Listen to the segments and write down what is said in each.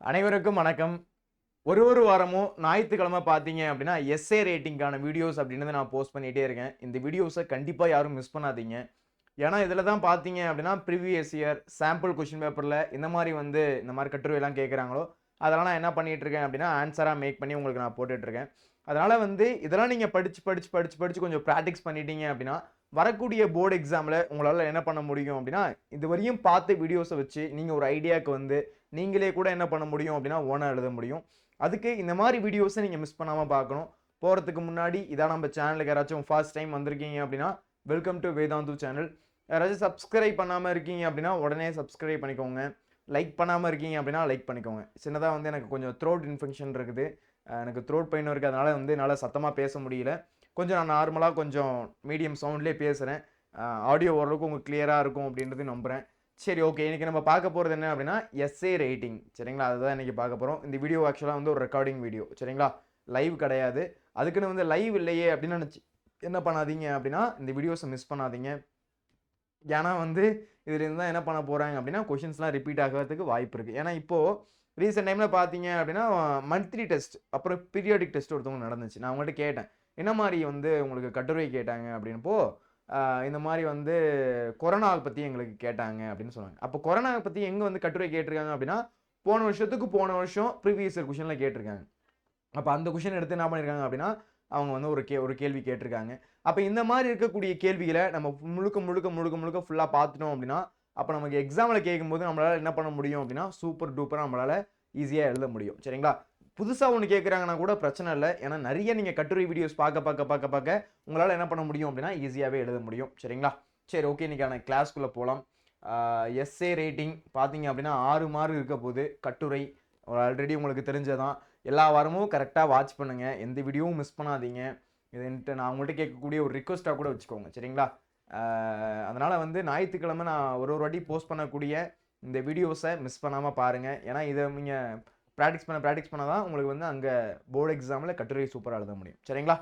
அனைவருக்கும் வணக்கம். ஒரு வாரமும் ஞாயித்துக்கிழமை பார்த்தீங்க அப்படின்னா, எஸ்ஏ ரேட்டிங்கான வீடியோஸ் அப்படின்றத நான் போஸ்ட் பண்ணிட்டே இருக்கேன். இந்த வீடியோஸ கண்டிப்பா யாரும் மிஸ் பண்ணாதீங்க. ஏன்னா, இதில தான் பார்த்தீங்க அப்படின்னா, ப்ரீவியஸ் இயர் சாம்பிள் கொஸ்டின் பேப்பர்ல இந்த மாரி கட்டுரைலாம் கேட்குறாங்களோ, அதெல்லாம் நான் என்ன பண்ணிட்டு இருக்கேன் அப்படின்னா, ஆன்ஸரா மேக் பண்ணி உங்களுக்கு நான் போட்டுட்டு இருக்கேன். அதனால இதெல்லாம் நீங்க படிச்சு கொஞ்சம் பிராக்டிஸ் பண்ணிட்டீங்க அப்படின்னா, வரக்கூடிய போர்ட் எக்ஸாம்ல உங்களால என்ன பண்ண முடியும் அப்படின்னா, இதுவரையும் பார்த்த வீடியோஸ வச்சு நீங்க ஒரு ஐடியாக்கு நீங்களே கூட என்ன பண்ண முடியும் அப்படின்னா, ஓனா எழுத முடியும். அதுக்கு இந்த மாரி வீடியோஸ நீங்க மிஸ் பண்ணாம பார்க்கணும். போறதுக்கு முன்னாடி இதான் நம்ம சேனலுக்கு யாராச்சும் ஃபர்ஸ்ட் டைம் வந்திருக்கீங்க அப்படின்னா, வெல்கம் டூ வேதாந்து சேனல். யாராச்சும் சப்ஸ்கிரைப் பண்ணாம இருக்கீங்க அப்படின்னா, உடனே சப்ஸ்கிரைப் பண்ணிக்கோங்க. லைக் பண்ணாம இருக்கீங்க அப்படின்னா, லைக் பண்ணிக்கோங்க. சின்னதா எனக்கு கொஞ்சம் த்ரோட் இன்ஃபெக்ஷன் இருக்குது. எனக்கு த்ரோட் பெயின் இருக்கு. அதனால என்னால சத்தமா பேச முடியல. கொஞ்சம் நான் நார்மலா கொஞ்சம் மீடியம் சவுண்ட்லயே பேசுறேன். ஆடியோ ஓரளவுக்கு உங்களுக்கு கிளியரா இருக்கும் அப்படின்றது நம்புறேன். சரி, ஓகே. இன்னைக்கு நம்ம பார்க்க போறது என்ன அப்படின்னா, எஸ்ஏ ரேட்டிங். சரிங்களா? அதுதான் இன்னைக்கு பார்க்க போறோம். இந்த வீடியோ ஆக்சுவலா ஒரு ரெக்கார்டிங் வீடியோ. சரிங்களா? லைவ் கிடையாது. அதுக்குன்னு லைவ் இல்லையே அப்படின்னு நினைச்சு என்ன பண்ணாதீங்க அப்படின்னா, இந்த வீடியோஸ மிஸ் பண்ணாதீங்க. ஏன்னா இதுல இருந்து தான் என்ன பண்ண போறாங்க அப்படின்னா, கொஸ்டின்ஸ்லாம் ரிப்பீட் ஆகறதுக்கு வாய்ப்பு இருக்கு. ஏன்னா இப்போ ரீசென்ட் டைம்ல பார்த்தீங்க அப்படின்னா, மந்த்லி டெஸ்ட் அப்புறம் பீரியாடிக் டெஸ்ட் ஒருத்தவங்களுக்கு நடந்துச்சு. நான் அவங்கள்ட்ட கேட்டேன். என்ன மாரி உங்களுக்கு கட்டுரை கேட்டாங்க அப்படின்னப்போ, அ இந்த மாரி கொரோனாவ பத்தி எங்களுக்கு கேட்டாங்க அப்படின்னு சொன்னாங்க. அப்ப கொரோனாவ பத்தி எங்க கட்டுரை கேட்டிருக்காங்க அப்படின்னா, போன வருஷம் ப்ரீவியஸ் இயர் கொஸ்டின்ல கேட்டிருக்காங்க. அப்ப அந்த கொஸ்டின் எடுத்து என்ன பண்ணியிருக்காங்க அப்படின்னா, அவங்க ஒரு கேள்வி கேட்டிருக்காங்க. அப்ப இந்த மாரி இருக்கக்கூடிய கேள்விகள நம்ம முழுக்க ஃபுல்லா பார்த்துட்டோம் அப்படின்னா, அப்ப நமக்கு எக்ஸாம்ல கேட்கும்போது நம்மளால என்ன பண்ண முடியும் அப்படின்னா, சூப்பர் டூப்பரா நம்மளால ஈஸியா எழுத முடியும். சரிங்களா? புதுசா ஒண்ணு கேட்குறாங்கன்னா கூட பிரச்சனை இல்ல. ஏன்னா நெறைய நீங்க கட்டுரை வீடியோஸ் பார்க்க உங்களால என்ன பண்ண முடியும் அப்படின்னா, ஈஸியாவே எழுத முடியும். சரிங்களா? சரி, ஓகே. இன்னைக்கான கிளாஸ்க்குள்ள போலாம். எஸ்ஸே ரேட்டிங் பார்த்தீங்க அப்படின்னா 6 மார்க் இருக்க போது. கட்டுரை ஆல்ரெடி உங்களுக்கு தெரிஞ்சதுதான். எல்லா வாரமும் கரெக்ட்டா வாட்ச் பண்ணுங்க. எந்த வீடியோவும் மிஸ் பண்ணாதீங்க. இதுன்ட்டு நான் உங்கள்ட்ட கேட்கக்கூடிய ஒரு ரிக்வெஸ்ட்டா கூட வச்சுக்கோங்க. சரிங்களா? அ அதனால ஞாயித்துக்கிழமை நான் ஒரு வாட்டி போஸ்ட் பண்ணக்கூடிய இந்த வீடியோஸ மிஸ் பண்ணாம பாருங்க. ஏன்னா இத நீங்க பிராக்டிஸ் பண்ணா தான் உங்களுக்கு அங்க போர்ட் எக்ஸாம்ல கட்டுரை சூப்பரா எழுத முடியும். சரிங்களா?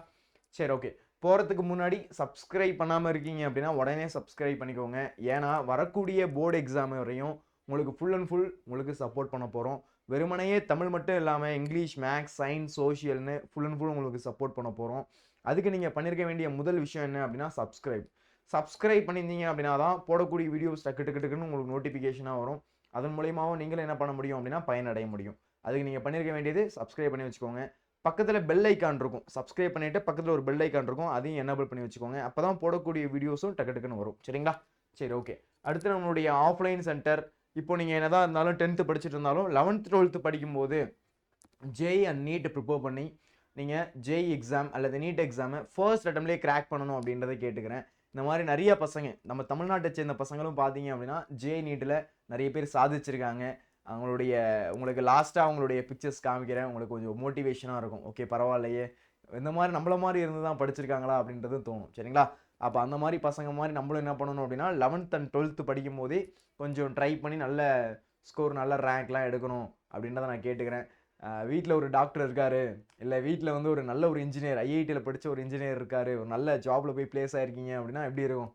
சரி, ஓகே. போறதுக்கு முன்னாடி சப்ஸ்கிரைப் பண்ணாம இருக்கீங்க அப்படின்னா, உடனே சப்ஸ்கிரைப் பண்ணிக்கோங்க. ஏன்னா வரக்கூடிய போர்ட் எக்ஸாம் வரையும் உங்களுக்கு ஃபுல் அண்ட் ஃபுல் உங்களுக்கு சப்போர்ட் பண்ண போறோம். வெறுமனேயே தமிழ் மட்டும் இல்லாம இங்கிலீஷ், மேத்ஸ், சயன்ஸ், சோசியல்னு ஃபுல் அண்ட் ஃபுல் உங்களுக்கு சப்போர்ட் பண்ண போறோம். அதுக்கு நீங்க பண்ணியிருக்க வேண்டிய முதல் விஷயம் என்ன அப்படின்னா, சப்ஸ்கிரைப். சப்ஸ்கிரைப் பண்ணியிருந்தீங்க அப்படின்னா தான் போடக்கூடிய வீடியோஸ் டக்கு டக்கு டக்குன்னு உங்களுக்கு நோட்டிஃபிகேஷனா வரும். அதன் மூலியமாவும் நீங்களும் என்ன பண்ண முடியும் அப்படின்னா, பயனடைய முடியும். அதுக்கு நீங்க பண்ணியிருக்க வேண்டியது சப்ஸ்கிரைப் பண்ணி வச்சுக்கோங்க. பக்கத்துல பெல் ஐகான் இருக்கும். சப்ஸ்கிரைப் பண்ணிட்டு பக்கத்துல ஒரு பெல் ஐகான் இருக்கும். அதையும் எனேபிள் பண்ணி வச்சுக்கோங்க. அப்பதான் போடக்கூடிய வீடியோஸும் டக்கு டக்குன்னு வரும். சரிங்களா? சரி, ஓகே. அடுத்து நம்மளுடைய ஆஃப்லைன் சென்டர். இப்போ நீங்க என்னதான் இருந்தாலும் 10th படிச்சுட்டு இருந்தாலும் 11th, 12th படிக்கும்போது ஜேஇ அண்ட் நீட் ப்ரிப்பேர் பண்ணி நீங்க ஜேஇ எக்ஸாம் அல்லது நீட் எக்ஸாமை ஃபர்ஸ்ட் அட்டெம்ப்ட்லேயே கிராக் பண்ணணும் அப்படின்றத கேட்டுக்கிறேன். இந்த மாதிரி நிறைய பசங்க நம்ம தமிழ்நாட்டை சேர்ந்த பசங்களும் பார்த்தீங்க அப்படின்னா ஜேஇ நீட்டில் நிறைய பேர் சாதிச்சிருக்காங்க. உங்களுக்கு லாஸ்ட்டாக அவங்களுடைய பிக்சர்ஸ் காமிக்கிறேன். உங்களுக்கு கொஞ்சம் மோட்டிவேஷனாக இருக்கும். ஓகே, பரவாயில்லையே, இந்த மாதிரி நம்மள மாதிரி இருந்து தான் படிச்சிருக்காங்களா அப்படின்றது தோணும். சரிங்களா? அப்போ அந்த மாதிரி பசங்க மாதிரி நம்மளும் என்ன பண்ணணும் அப்படின்னா 11th அண்ட் 12th படிக்கும் போதே கொஞ்சம் ட்ரை பண்ணி நல்ல ஸ்கோர், நல்ல ரேங்க்லாம் எடுக்கணும் அப்படின்றத நான் கேட்டுக்கிறேன். வீட்டில் ஒரு டாக்டர் இருக்காரு, இல்லை வீட்டில் ஒரு நல்ல ஒரு இன்ஜினியர், ஐஐடியில் படித்த ஒரு இன்ஜினியர் இருக்காரு, ஒரு நல்ல ஜாப்ல போய் பிளேஸ் ஆயிருக்கீங்க அப்படின்னா எப்படி இருக்கும்?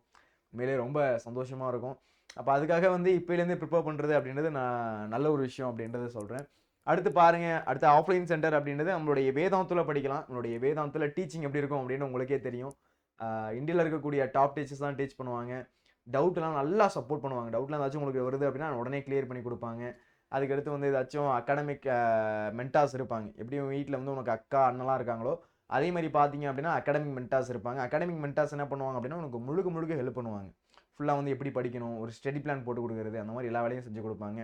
உண்மையிலே ரொம்ப சந்தோஷமாக இருக்கும். அப்போ அதுக்காக இப்போலேருந்து ப்ரிப்பேர் பண்ணுறது அப்படின்றது நான் நல்ல ஒரு விஷயம் அப்படின்றத சொல்கிறேன். அடுத்து பாருங்க, அடுத்து ஆஃப்லைன் சென்டர் அப்படின்றது நம்மளுடைய வேதாந்தில் படிக்கலாம். நம்மளுடைய வேதாந்தில் டீச்சிங் எப்படி இருக்கும் அப்படின்னு உங்களுக்கே தெரியும். இந்தியாவில் இருக்கக்கூடிய டாப் டீச்சர்ஸ் தான் டீச் பண்ணுவாங்க. டவுட்லாம் நல்லா சப்போர்ட் பண்ணுவாங்க. டவுட்லாம் ஏதாச்சும் உங்களுக்கு வருது அப்படின்னா உடனே கிளியர் பண்ணி கொடுப்பாங்க. அதுக்கடுத்து ஏதாச்சும் அகாடமிக் மென்டார்ஸ் இருப்பாங்க. எப்படியும் வீட்டில் உனக்கு அக்கா, அண்ணன்லாம் இருக்காங்களோ, அதே மாதிரி பார்த்தீங்க அப்படின்னா அகாடமிக் மென்டார்ஸ் இருப்பாங்க. அகாடமிக் மென்டார்ஸ் என்ன பண்ணுவாங்க அப்படின்னா உனக்கு முழுக்க ஹெல்ப் பண்ணுவாங்க. ஃபுல்லாக எப்படி படிக்கணும், ஒரு ஸ்டடி பிளான் போட்டு கொடுக்குறது, அந்த மாதிரி எல்லா வேலையும் செஞ்சு கொடுப்பாங்க.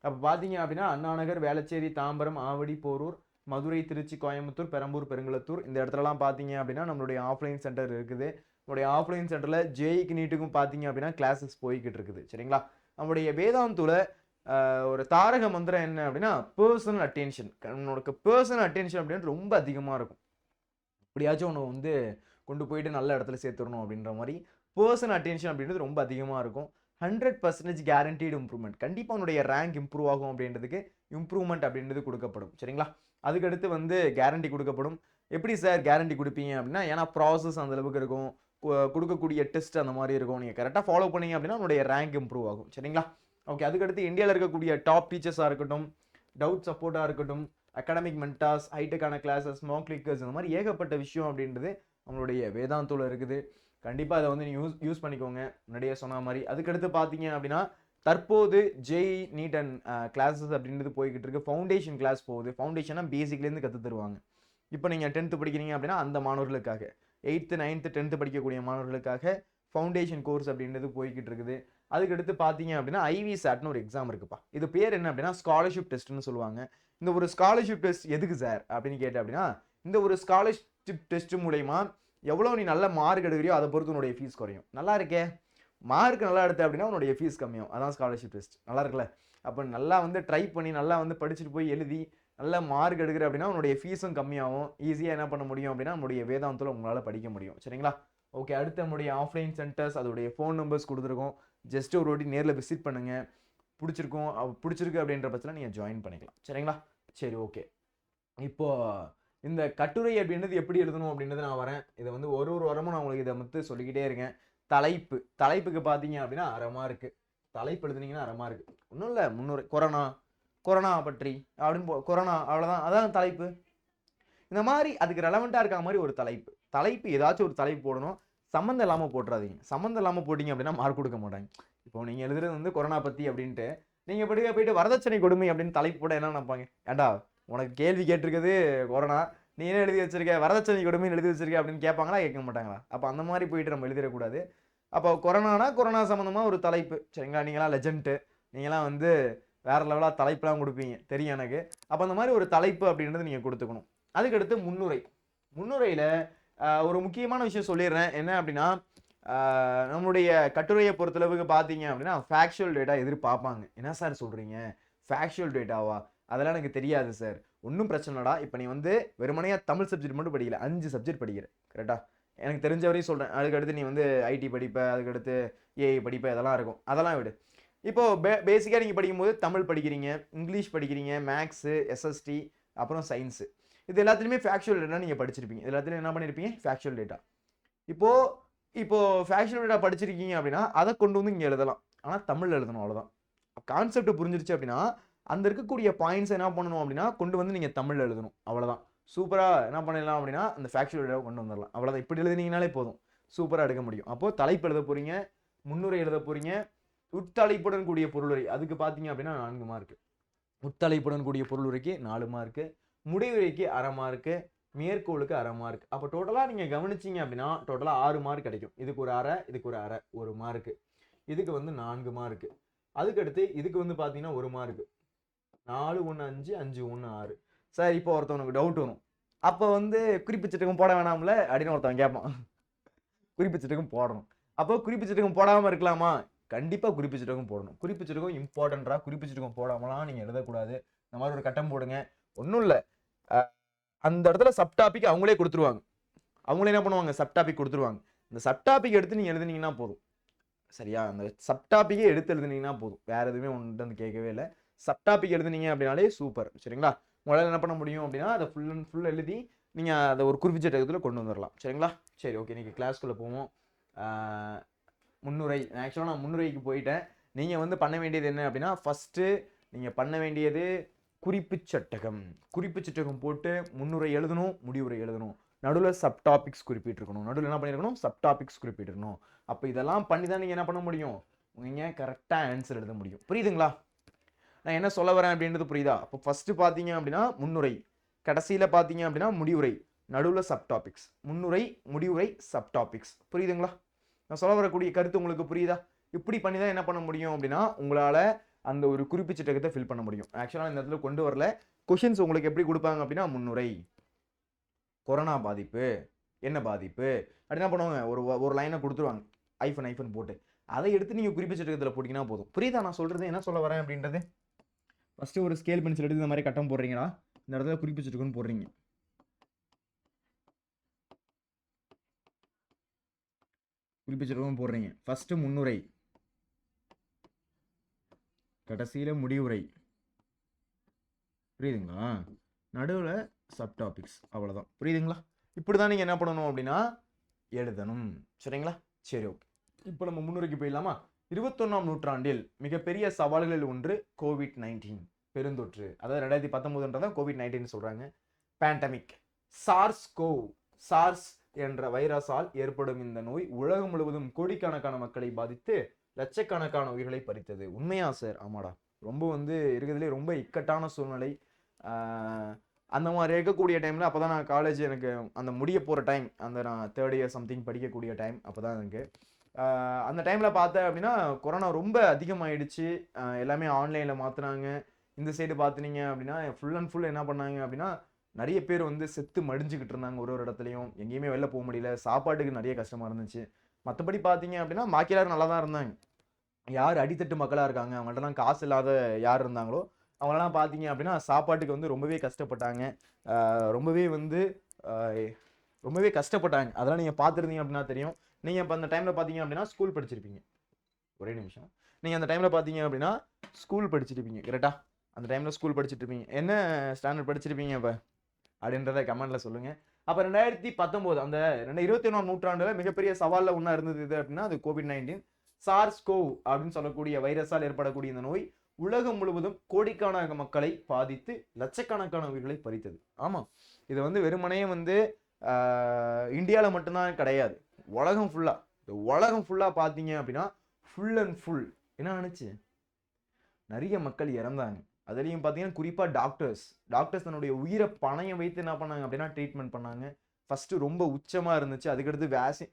அப்போ பார்த்தீங்க அப்படின்னா அண்ணாநகர், வேளச்சேரி, தாம்பரம், ஆவடி, போரூர், மதுரை, திருச்சி, கோயம்புத்தூர், பெரம்பூர், பெருங்குளத்தூர் இந்த இடத்துலலாம் பார்த்தீங்க அப்படின்னா நம்மளுடைய ஆஃப்லைன் சென்டர் இருக்குது. நம்மளுடைய ஆஃப்லைன் சென்டரில் ஜேஇக்கு நீட்டுக்கும் பார்த்தீங்க அப்படின்னா கிளாஸஸ் போய்கிட்டு இருக்குது. சரிங்களா? நம்மளுடைய வேதாந்தூல ஒரு தாரக மந்திரம் என்ன அப்படின்னா பர்சனல் அட்டென்ஷன். உன்னோட பர்சனல் அட்டென்ஷன் அப்படின்னு ரொம்ப அதிகமாக இருக்கும். எப்படியாச்சும் ஒன்று கொண்டு போயிட்டு நல்ல இடத்துல சேர்த்துடணும் அப்படின்ற மாதிரி பர்சனல் அட்டென்ஷன் அப்படின்றது ரொம்ப அதிகமாக இருக்கும். 100% கேரண்டீடு இம்ப்ரூவ்மெண்ட். கண்டிப்பாக உன்னுடைய ரேங்க் இம்ப்ரூவ் ஆகும் அப்படின்றதுக்கு இம்ப்ரூவ்மெண்ட் அப்படின்றது கொடுக்கப்படும். சரிங்களா? அதுக்கடுத்து கேரண்டி கொடுக்கப்படும். எப்படி சார் கேரண்டி கொடுப்பீங்க அப்படின்னா, ஏன்னா ப்ராசஸ் அந்த அளவுக்கு இருக்கும், கொடுக்கக்கூடிய டெஸ்ட் அந்த மாதிரி இருக்கும். நீங்கள் கரெக்டாக ஃபாலோ பண்ணீங்க அப்படின்னா உங்களுடைய ரேங்க் இம்ப்ரூவ் ஆகும். சரிங்களா? ஓகே. அதுக்கடுத்து இந்தியாவில் இருக்கக்கூடிய டாப் டீச்சர்ஸாக இருக்கட்டும், டவுட் சப்போர்ட்டாக இருக்கட்டும், அகாடமிக் மென்டாஸ், ஹைடெக்கான கிளாஸஸ், மாக் கிளிக்கர்ஸ், இந்த மாதிரி ஏகப்பட்ட விஷயம் அப்படின்றது நம்மளுடைய வேதாந்தோல இருக்குது. கண்டிப்பாக அதை வந்து நீங்கள் யூஸ் பண்ணிக்கோங்க, முன்னாடியே சொன்ன மாதிரி. அதுக்கடுத்து பார்த்தீங்க அப்படின்னா தற்போது ஜேஇ நீட் அண்ட் கிளாஸஸ் அப்படின்றது போய்கிட்டு இருக்கு. ஃபவுண்டேஷன் கிளாஸ் போகுது. ஃபவுண்டேஷனாக பேசிக்லேருந்து கற்று தருவாங்க. இப்போ நீங்கள் 10th படிக்கிறீங்க அப்படின்னா அந்த மாணவர்களுக்காக, 8th 9th 10th படிக்கக்கூடிய மாணவர்களுக்காக ஃபவுண்டேஷன் கோர்ஸ் அப்படின்றது போய்கிட்டு இருக்குது. அதுக்கடுத்து பார்த்தீங்க அப்படின்னா ஐவிசாட்னு ஒரு எக்ஸாம் இருக்குப்பா. இது பேர் என்ன அப்படின்னா ஸ்காலர்ஷிப் டெஸ்ட்னு சொல்லுவாங்க. இந்த ஒரு ஸ்காலர்ஷிப் டெஸ்ட் எதுக்கு சார் அப்படின்னு கேட்டேன் அப்படின்னா, இந்த ஒரு ஸ்காலர்ஷிப் டெஸ்ட் மூலயமா எவ்வளோ நீ நல்ல மார்க் எடுக்கிறியோ அதை பொறுத்து உன்னுடைய ஃபீஸ் குறையும். நல்லா இருக்கே, மார்க் நல்லா எடுத்த அப்படின்னா உன்னுடைய ஃபீஸ் கம்மியும். அதான் ஸ்காலர்ஷிப் டெஸ்ட். நல்லா இருக்குல்ல? அப்போ நல்லா வந்து ட்ரை பண்ணி நல்லா வந்து படிச்சுட்டு போய் எழுதி நல்ல மார்க் எடுக்கிற அப்படின்னா உன்னுடைய ஃபீஸும் கம்மியாகும். ஈஸியாக என்ன பண்ண முடியும் அப்படின்னா நம்மளுடைய வேதாந்தத்தில் உங்களால் படிக்க முடியும். சரிங்களா? ஓகே, அடுத்து நம்முடைய ஆஃப்லைன் சென்டர்ஸ், அதோடைய ஃபோன் நம்பர்ஸ் கொடுத்துருக்கோம். ஜஸ்ட் ஒரு வாட்டி நேரில் விசிட் பண்ணுங்கள். பிடிச்சிருக்கு அப்படின்ற பட்சத்தில் நீங்கள் ஜாயின் பண்ணிக்கலாம். சரிங்களா? சரி, ஓகே. இப்போ இந்த கட்டுரை அப்படின்றது எப்படி எழுதணும் அப்படின்றது நான் வரேன். இதை வந்து ஒரு வாரமும் நான் உங்களுக்கு இதை வந்து சொல்லிக்கிட்டே இருக்கேன். தலைப்புக்கு பார்த்தீங்க அப்படின்னா 1/2 மார்க்கு. தலைப்பு எழுதுனீங்கன்னா 1/2 மார்க்கு. ஒன்றும் இல்லை, 300 கொரோனா பற்றி அப்படின்னு கொரோனா, அவ்வளோதான். அதான் தலைப்பு. இந்த மாதிரி அதுக்கு ரெலவெண்ட்டாக இருக்க மாதிரி ஒரு தலைப்பு ஏதாச்சும் ஒரு தலைப்பு போடணும். சம்மந்தம் இல்லாமல் போட்டுறாதீங்க. சம்மந்தம் இல்லாமல் போட்டிங்க அப்படின்னா மார்க் கொடுக்க மாட்டாங்க. இப்போ நீங்கள் எழுதுறது வந்து கொரோனா பற்றி அப்படின்ட்டு நீங்கள் போயிட்டு வரதட்சணை கொடுமை அப்படின்னு தலைப்பு போட என்ன நினைப்பாங்க? ஏண்டா உனக்கு கேள்வி கேட்டிருக்குது கொரோனா, நீ என்ன எழுதி வச்சிருக்க, வரதட்சணை கொடுமைன்னு எழுதி வச்சிருக்க அப்படின்னு கேட்பாங்களா, கேட்க மாட்டாங்களா? அப்போ அந்த மாதிரி போயிட்டு நம்ம எழுதிடக்கூடாது. அப்போ கொரோனா சம்மந்தமாக ஒரு தலைப்பு. சரிங்களா? நீங்களாம் லெஜெண்ட்டு, நீங்களாம் வந்து வேற லெவலாக தலைப்புலாம் கொடுப்பீங்க, தெரியும் எனக்கு. அப்போ அந்த மாதிரி ஒரு தலைப்பு அப்படின்றது நீங்கள் கொடுத்துக்கணும். அதுக்கடுத்து முன்னுரையில் ஒரு முக்கியமான விஷயம் சொல்லிடுறேன். என்ன அப்படின்னா, நம்மளுடைய கட்டுரையை பொறுத்தளவுக்கு பார்த்தீங்க அப்படின்னா ஃபேக்சுவல் டேட்டா எதிர்பார்ப்பாங்க. என்ன சார் சொல்கிறீங்க, ஃபேக்சுவல் டேட்டாவா? அதெல்லாம் எனக்கு தெரியாது சார். ஒன்றும் பிரச்சனை இல்லடா. இப்போ நீ வந்து வெறுமனையாக தமிழ் சப்ஜெக்ட் மட்டும் படிக்கல, 5 சப்ஜெக்ட் படிக்கிற, கரெக்டாக? எனக்கு தெரிஞ்ச வரையும் சொல்கிறேன். அதுக்கடுத்து நீ வந்து ஐடி படிப்ப, அதுக்கடுத்து ஏஐ படிப்ப, இதெல்லாம் இருக்கும். அதெல்லாம் விடு. இப்போது பேசிக்காக நீங்கள் படிக்கும்போது தமிழ் படிக்கிறீங்க, இங்கிலீஷ் படிக்கிறீங்க, மேக்ஸு, எஸ்எஸ்டி, அப்புறம் சயின்ஸு. இது எல்லாத்துலேயுமே ஃபேக்சுவல் டேட்டா நீங்கள் படிச்சிருப்பீங்க. இது எல்லாத்துலையும் என்ன பண்ணியிருப்பீங்க? Factual data. இப்போது ஃபேக்சுவல் டேட்டா படிச்சிருக்கீங்க அப்படின்னா அதை கொண்டு வந்து இங்கே எழுதலாம். ஆனால் தமிழில் எழுதணும், அவ்வளோதான். கான்செப்ட் புரிஞ்சிருச்சு அப்படின்னா அந்த இருக்கக்கூடிய பாயிண்ட்ஸ் என்ன பண்ணணும் அப்படின்னா கொண்டு வந்து நீங்கள் தமிழில் எழுதணும், அவ்வளோதான். சூப்பராக என்ன பண்ணிடலாம் அப்படின்னா அந்த ஃபேக்சுவல் டேட்டாவை கொண்டு வந்துடலாம், அவ்வளோதான். இப்படி எழுதினீங்கனாலே போதும், சூப்பராக எடுக்க முடியும். அப்போது தலைப்பு எழுத போகிறீங்க, முன்னுரை எழுத போகிறீங்க, உட்தலைப்புடன் கூடிய பொருளுரை, அதுக்கு பார்த்தீங்க அப்படின்னா 4 மார்க்கு. உட்தலைப்புடன் கூடிய பொருளுரைக்கு 4 மார்க்கு, முடிவுரைக்கு 1/2 மார்க்கு, மேற்கோளுக்கு 1/2 மார்க். அப்போ டோட்டலாக நீங்கள் கவனிச்சிங்க அப்படின்னா டோட்டலாக 6 மார்க் கிடைக்கும். இதுக்கு ஒரு 1/2, இதுக்கு ஒரு 1/2, 1 மார்க்கு. இதுக்கு வந்து 4 மார்க்கு. அதுக்கடுத்து இதுக்கு வந்து பார்த்தீங்கன்னா 1 மார்க்கு. 4 1 5 5 1 6. சார் இப்போ ஒருத்தவனுக்கு டவுட் வரும், அப்போ வந்து குறிப்பிச்சட்டுக்கும் போட வேணாம்ல அப்படின்னு ஒருத்தவன் கேட்பான். குறிப்பிச்சட்டுக்கும் போடணும். அப்போ குறிப்பிச்சட்டுக்கும் போடாமல் இருக்கலாமா? கண்டிப்பாக குறிப்பிச்சட்டுக்கும் போடணும். குறிப்பிச்சட்டுக்கும் இம்பார்ட்டன்டா, குறிப்பிச்சட்டுக்கும் போடாமலாம் நீங்கள் எழுதக்கூடாது. இந்த மாதிரி ஒரு கட்டம் போடுங்க. ஒன்றும் இல்லை, அந்த இடத்துல சப்டாபிக் அவங்களே கொடுத்துருவாங்க. அவங்களே என்ன பண்ணுவாங்க? சப்டாபிக் கொடுத்துருவாங்க. இந்த சப்டாபிக் எடுத்து நீங்கள் எழுதுனீங்கன்னா போதும். சரியா? அந்த சப்டாபிக்கே எடுத்து எழுதுனீங்கன்னா போதும். வேறு எதுவுமே ஒன்று வந்து கேட்கவே இல்லை. சப்டாபிக் எழுதுனீங்க அப்படின்னாலே சூப்பர். சரிங்களா? உங்களால் என்ன பண்ண முடியும் அப்படின்னா அதை ஃபுல் எழுதி நீங்கள் அதை ஒரு குறிப்பிட்ட இடத்துல கொண்டு வந்துடலாம். சரிங்களா? சரி, ஓகே. இன்றைக்கி கிளாஸ்க்குள்ளே போவோம். முன்னுரை. ஆக்சுவலாக நான் முன்னுரைக்கு போயிட்டேன். நீங்கள் வந்து பண்ண வேண்டியது என்ன அப்படின்னா ஃபஸ்ட்டு நீங்கள் பண்ண வேண்டியது குறிப்பு சட்டகம் போட்டு முன்னுரை எழுதணும், முடிவுரை எழுதணும். நடுவில் சப்டாபிக்ஸ் குறிப்பிட்டிருக்கணும். நடுவில் என்ன பண்ணியிருக்கணும்? சப்டாபிக்ஸ் குறிப்பிட்டிருக்கணும். அப்போ இதெல்லாம் பண்ணி தான் நீங்கள் என்ன பண்ண முடியும்? நீங்கள் கரெக்டாக ஆன்சர் எழுத முடியும். புரியுதுங்களா? நான் என்ன சொல்ல வரேன் அப்படின்றது புரியுதா? அப்போ ஃபஸ்ட்டு பார்த்தீங்க அப்படின்னா முன்னுரை, கடைசியில் பார்த்தீங்க அப்படின்னா முடிவுரை, நடுவில் சப்டாபிக்ஸ். முன்னுரை, முடிவுரை, சப்டாபிக்ஸ். புரியுதுங்களா? நான் சொல்ல வரக்கூடிய கருத்து உங்களுக்கு புரியுதா? இப்படி பண்ணி தான் என்ன பண்ண முடியும் அப்படின்னா உங்களால் அந்த ஒரு குறிப்பிச்சட்டகத்தை ஃபில் பண்ண முடியும். ஆக்சுவலாக இந்த இடத்துல கொண்டு வரல. கொஷின்ஸ் உங்களுக்கு எப்படி கொடுப்பாங்க அப்படின்னா முன்னுரை, கொரோனா பாதிப்பு, என்ன பாதிப்பு அப்படி என்ன பண்ணுவாங்க? ஒரு லைனை கொடுத்துருவாங்க, ஐஃபன் போட்டு. அதை எடுத்து நீங்கள் குறிப்பிச்சட்டகத்தில் போட்டிங்கன்னா போதும். புரியுதா நான் சொல்கிறது என்ன சொல்ல வரேன் அப்படின்றது? ஃபஸ்ட்டு ஒரு ஸ்கேல் பென்சில் எடுத்து இந்த மாதிரி கட்டம் போடுறீங்களா, இந்த இடத்துல குறிப்பிச்சிருக்குன்னு போடுறீங்க. குறிப்பிச்சிருக்கும் போடுறீங்க. ஃபஸ்ட்டு முன்னுரை, கடைசியில் முடிவுரை. புரியுதுங்களா? நடுவில் சப்டாபிக்ஸ். அவ்வளோதான். புரியுதுங்களா? இப்படி தான் நீங்கள் என்ன பண்ணணும் அப்படின்னா எழுதணும். சரிங்களா? சரி, ஓகே. இப்போ நம்ம முன்னுரைக்கு போயிடலாமா? 21ஆம் நூற்றாண்டில் மிகப்பெரிய சவால்களில் ஒன்று COVID-19. பெருந்தொற்று. அதாவது 2019 COVID-19 சொல்றாங்க. பேண்டமிக். சார்ஸ் என்ற வைரஸால் ஏற்படும் இந்த நோய் உலகம் முழுவதும் கோடிக்கணக்கான மக்களை பாதித்து லட்சக்கணக்கான உயிர்களை பறித்தது. உண்மையா சார்? ஆமாடா. ரொம்ப இருக்கிறதுலே ரொம்ப இக்கட்டான சூழ்நிலை. அந்த மாதிரி இருக்கக்கூடிய டைம்ல அப்பதான் நான் காலேஜ் எனக்கு அந்த முடிய போற டைம், அந்த நான் 3rd இயர் சம்திங் படிக்கக்கூடிய டைம். அப்பதான் எனக்கு அந்த டைம்ல பார்த்தேன் அப்படின்னா கொரோனா ரொம்ப அதிகமாயிடுச்சு. எல்லாமே ஆன்லைன்ல மாத்துனாங்க. இந்த சைடு பார்த்துனீங்க அப்படின்னா ஃபுல் அண்ட் ஃபுல் என்ன பண்ணாங்க அப்படின்னா நிறைய பேர் செத்து மடிஞ்சுக்கிட்டு இருந்தாங்க. ஒரு இடத்துலையும் எங்கேயுமே வெளில போக முடியல. சாப்பாட்டுக்கு நிறைய கஷ்டமா இருந்துச்சு. மற்றபடி பார்த்தீங்க அப்படின்னா பாக்கி எல்லாரும் நல்லா தான் இருந்தாங்க. யார் அடித்தட்டு மக்களா இருக்காங்க, அவங்கள்ட்டலாம் காசு இல்லாத யார் இருந்தாங்களோ அவங்களாம் பார்த்தீங்க அப்படின்னா சாப்பாட்டுக்கு ரொம்பவே கஷ்டப்பட்டாங்க. ரொம்பவே ரொம்பவே கஷ்டப்பட்டாங்க. அதெல்லாம் நீங்க பார்த்துருந்தீங்க அப்படின்னா தெரியும். நீங்க இப்போ அந்த டைம்ல பார்த்தீங்க அப்படின்னா ஸ்கூல் படிச்சிருப்பீங்க. ஒரே நிமிஷம். நீங்க அந்த டைம்ல பார்த்தீங்க அப்படின்னா ஸ்கூல் படிச்சிருப்பீங்க. கரெக்டா? அந்த டைம்ல ஸ்கூல் படிச்சுட்டு இருப்பீங்க. என்ன ஸ்டாண்டர்ட் படிச்சிருப்பீங்க இப்போ அப்படின்றத கமெண்ட்ல சொல்லுங்க. அப்போ 2019 அந்த 21ஆம் நூற்றாண்டுல மிகப்பெரிய சவால்ல ஒன்றா இருந்தது இது அப்படின்னா அது COVID-19 சார்ஸ்-கோவ் அப்படின்னு சொல்லக்கூடிய வைரஸால் ஏற்படக்கூடிய இந்த நோய் உலகம் முழுவதும் கோடிக்கணக்கான மக்களை பாதித்து லட்சக்கணக்கான உயிர்களை பறித்தது. ஆமா, இது வெறுமனே இந்தியாவில் மட்டும்தான் கிடையாது, உலகம் ஃபுல்லா பார்த்தீங்க அப்படின்னா ஃபுல் அண்ட் ஃபுல் என்ன நினைச்சு நிறைய மக்கள் இறந்தாங்க. அதுலேயும் பார்த்தீங்கன்னா குறிப்பாக டாக்டர்ஸ் தன்னுடைய உயிரை பணையம் வைத்து என்ன பண்ணாங்க அப்படின்னா ட்ரீட்மெண்ட் பண்ணாங்க. ஃபஸ்ட்டு ரொம்ப உச்சமாக இருந்துச்சு. அதுக்கடுத்து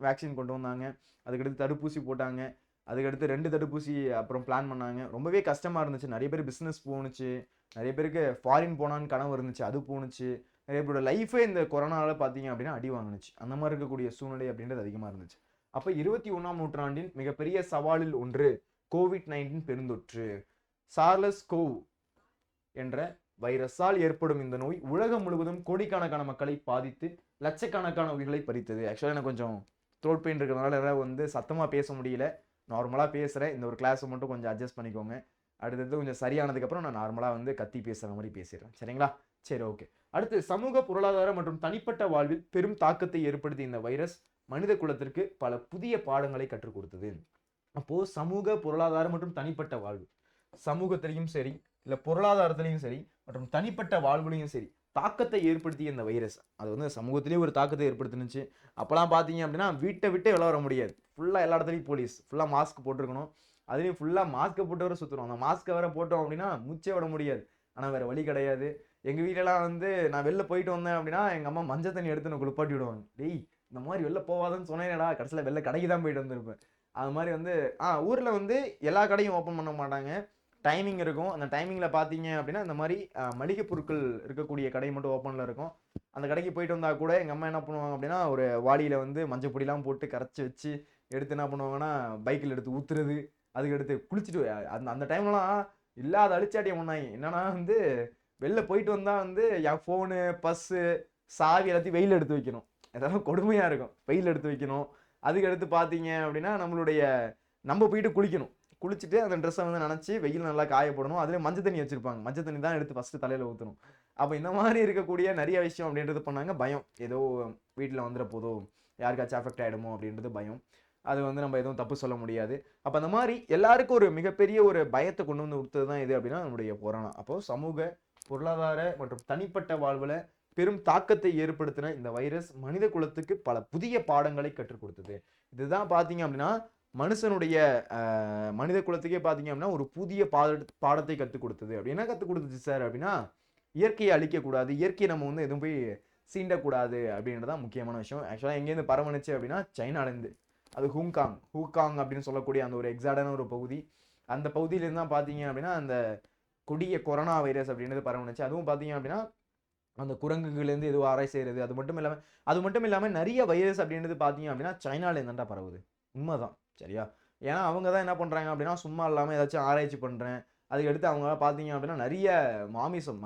வேக்சின் கொண்டு வந்தாங்க. அதுக்கடுத்து தடுப்பூசி போட்டாங்க. அதுக்கடுத்து 2 தடுப்பூசி அப்புறம் பிளான் பண்ணாங்க. ரொம்பவே கஷ்டமாக இருந்துச்சு. நிறைய பேர் பிஸ்னஸ் போணுச்சு. நிறைய பேருக்கு ஃபாரின் போனான்னு கனவு இருந்துச்சு, அது போணுச்சு. நிறைய பேரோட லைஃபே இந்த கொரோனாவில் பார்த்தீங்க அப்படின்னா அடி வாங்கினுச்சு. அந்த மாதிரி இருக்கக்கூடிய சூழ்நிலை அப்படின்றது அதிகமாக இருந்துச்சு. அப்போ 21ஆம் நூற்றாண்டின் மிகப்பெரிய சவாலில் ஒன்று COVID-19 பெருந்தொற்று. சார்ஸ்-கோவ் என்ற வைரஸால் ஏற்படும் இந்த நோய் உலகம் முழுவதும் கோடிக்கணக்கான மக்களை பாதித்து லட்சக்கணக்கான உயிர்களை பறித்தது. ஆக்சுவலாக எனக்கு கொஞ்சம் த்ரோட் பெயின் இருக்கிறதுனால சத்தமாக பேச முடியல. நார்மலாக பேசுகிறேன். இந்த ஒரு கிளாஸை மட்டும் கொஞ்சம் அட்ஜஸ்ட் பண்ணிக்கோங்க. அடுத்தது கொஞ்சம் சரியானதுக்கப்புறம் நான் நார்மலாக கத்தி பேசுகிற மாதிரி பேசிடுறேன். சரிங்களா? சரி, ஓகே. அடுத்து சமூக பொருளாதார மற்றும் தனிப்பட்ட வாழ்வில் பெரும் தாக்கத்தை ஏற்படுத்திய இந்த வைரஸ் மனித குலத்திற்கு பல புதிய பாடங்களை கற்றுக் கொடுத்தது. அப்போ சமூக பொருளாதார மற்றும் தனிப்பட்ட வாழ்வு, சமூகத்திலையும் சரி இல்லை பொருளாதாரத்திலையும் சரி மற்றும் தனிப்பட்ட வாழ்வுலையும் சரி தாக்கத்தை ஏற்படுத்திய இந்த வைரஸ் அது சமூகத்திலேயே ஒரு தாக்கத்தை ஏற்படுத்தினுச்சு. அப்போலாம் பார்த்தீங்க அப்படின்னா வீட்டை விட்டே வெளில வர முடியாது. ஃபுல்லாக எல்லா இடத்துலையும் போலீஸ், ஃபுல்லாக மாஸ்க் போட்டிருக்கணும். அதுலேயும் ஃபுல்லாக மாஸ்க்கை போட்டு வர சுற்றுறோம். அந்த மாஸ்க்கை வேற போட்டோம் அப்படின்னா மூச்சே விட முடியாது. ஆனால் வேறு வழி கிடையாது. எங்கள் வீட்டிலலாம் நான் வெளில போயிட்டு வந்தேன் அப்படின்னா எங்கள் அம்மா மஞ்சள் தண்ணி எடுத்து எனக்கு குளிப்பாட்டி விடுவாங்க. டேய், இந்த மாதிரி வெளில போவாதுன்னு சொன்னேனடா, கடைசியில் வெளில கடைக்கு தான் போயிட்டு வந்திருப்பேன். அது மாதிரி ஊரில் எல்லா கடையும் ஓப்பன் பண்ண மாட்டாங்க, டைமிங் இருக்கும். அந்த டைமிங்கில் பார்த்தீங்க அப்படின்னா இந்த மாதிரி மளிகை பொருட்கள் இருக்கக்கூடிய கடை மட்டும் ஓப்பனில் இருக்கும். அந்த கடைக்கு போயிட்டு வந்தால் கூட எங்கள் அம்மா என்ன பண்ணுவாங்க அப்படின்னா ஒரு வாளியில் மஞ்சள் பொடிலாம் போட்டு கரைச்சி வச்சு எடுத்து என்ன பண்ணுவாங்கன்னா பைக்கில் எடுத்து ஊற்றுறது, அதுக்கு எடுத்து குளிச்சுட்டு அந்த டைம்லாம் இல்லாத அழிச்சாட்டியம் பண்ணாங்க. என்னன்னா வெளில போயிட்டு வந்தால் என் ஃபோனு, பஸ்ஸு, சாவி எல்லாத்தையும் வெயில் எடுத்து வைக்கணும். இதெல்லாம் கொடுமையாக இருக்கும். வெயில் எடுத்து வைக்கணும். அதுக்கு அடுத்து பார்த்தீங்க அப்படின்னா நம்ம போயிட்டு குளிக்கணும். குளிச்சுட்டு அந்த ட்ரெஸ்ஸை நினச்சி வெயில் நல்லா காயப்படணும். அதில் மஞ்சள் தண்ணி வச்சுருப்பாங்க. மஞ்சள் தண்ணி தான் எடுத்து ஃபஸ்ட்டு தலையில் ஊற்றணும். அப்போ இந்த மாதிரி இருக்கக்கூடிய நிறைய விஷயம் அப்படின்றது பண்ணாங்க. பயம், ஏதோ வீட்டில் வந்துட போதோ, யாருக்காச்சும் அஃபெக்ட் ஆகிடுமோ அப்படின்றது பயம். அது நம்ம எதுவும் தப்பு சொல்ல முடியாது. அப்போ அந்த மாதிரி எல்லாருக்கும் ஒரு மிகப்பெரிய ஒரு பயத்தை கொண்டு கொடுத்தது தான் இது அப்படின்னா நம்முடைய கொரோனா. அப்போது சமூக பொருளாதார மற்றும் தனிப்பட்ட வாழ்வில் பெரும் தாக்கத்தை ஏற்படுத்தின இந்த வைரஸ் மனித குலத்துக்கு பல புதிய பாடங்களை கற்றுக் கொடுத்தது. இதுதான் பார்த்தீங்க அப்படின்னா மனுஷனுடைய மனித குலத்துக்கே பார்த்தீங்க அப்படின்னா ஒரு புதிய பாடத்தை கற்றுக் கொடுத்தது. அப்படி என்ன கற்றுக் கொடுத்துச்சு சார் அப்படின்னா இயற்கையை அழிக்கக்கூடாது, இயற்கையை நம்ம எதுவும் போய் சீண்டக்கூடாது அப்படின்றதான் முக்கியமான விஷயம். ஆக்சுவலாக எங்கேருந்து பரவணுச்சு அப்படின்னா சைனாலேருந்து. அது ஹூகாங் அப்படின்னு சொல்லக்கூடிய அந்த ஒரு எக்ஸாக்டான ஒரு பகுதி. அந்த பகுதியிலேருந்து தான் பார்த்தீங்க அப்படின்னா அந்த கொடிய கொரோனா வைரஸ் அப்படின்றது பரவணுச்சு. அதுவும் பார்த்தீங்க அப்படின்னா அந்த குரங்குகள்லேருந்து எதுவும் ஆராய்ச்சி செய்கிறது. அது மட்டும் இல்லாமல் நிறைய வைரஸ் அப்படின்றது பார்த்தீங்க அப்படின்னா சைனாலேருந்துண்டா பரவுது. உண்மைதான், சரியா? ஏன்னா அவங்க தான் என்ன பண்ணுறாங்க அப்படின்னா சும்மா இல்லாமல் ஏதாச்சும் ஆராய்ச்சி பண்ணுறேன். அதுக்கடுத்து அவங்க பார்த்தீங்க அப்படின்னா நிறைய மாமிசம்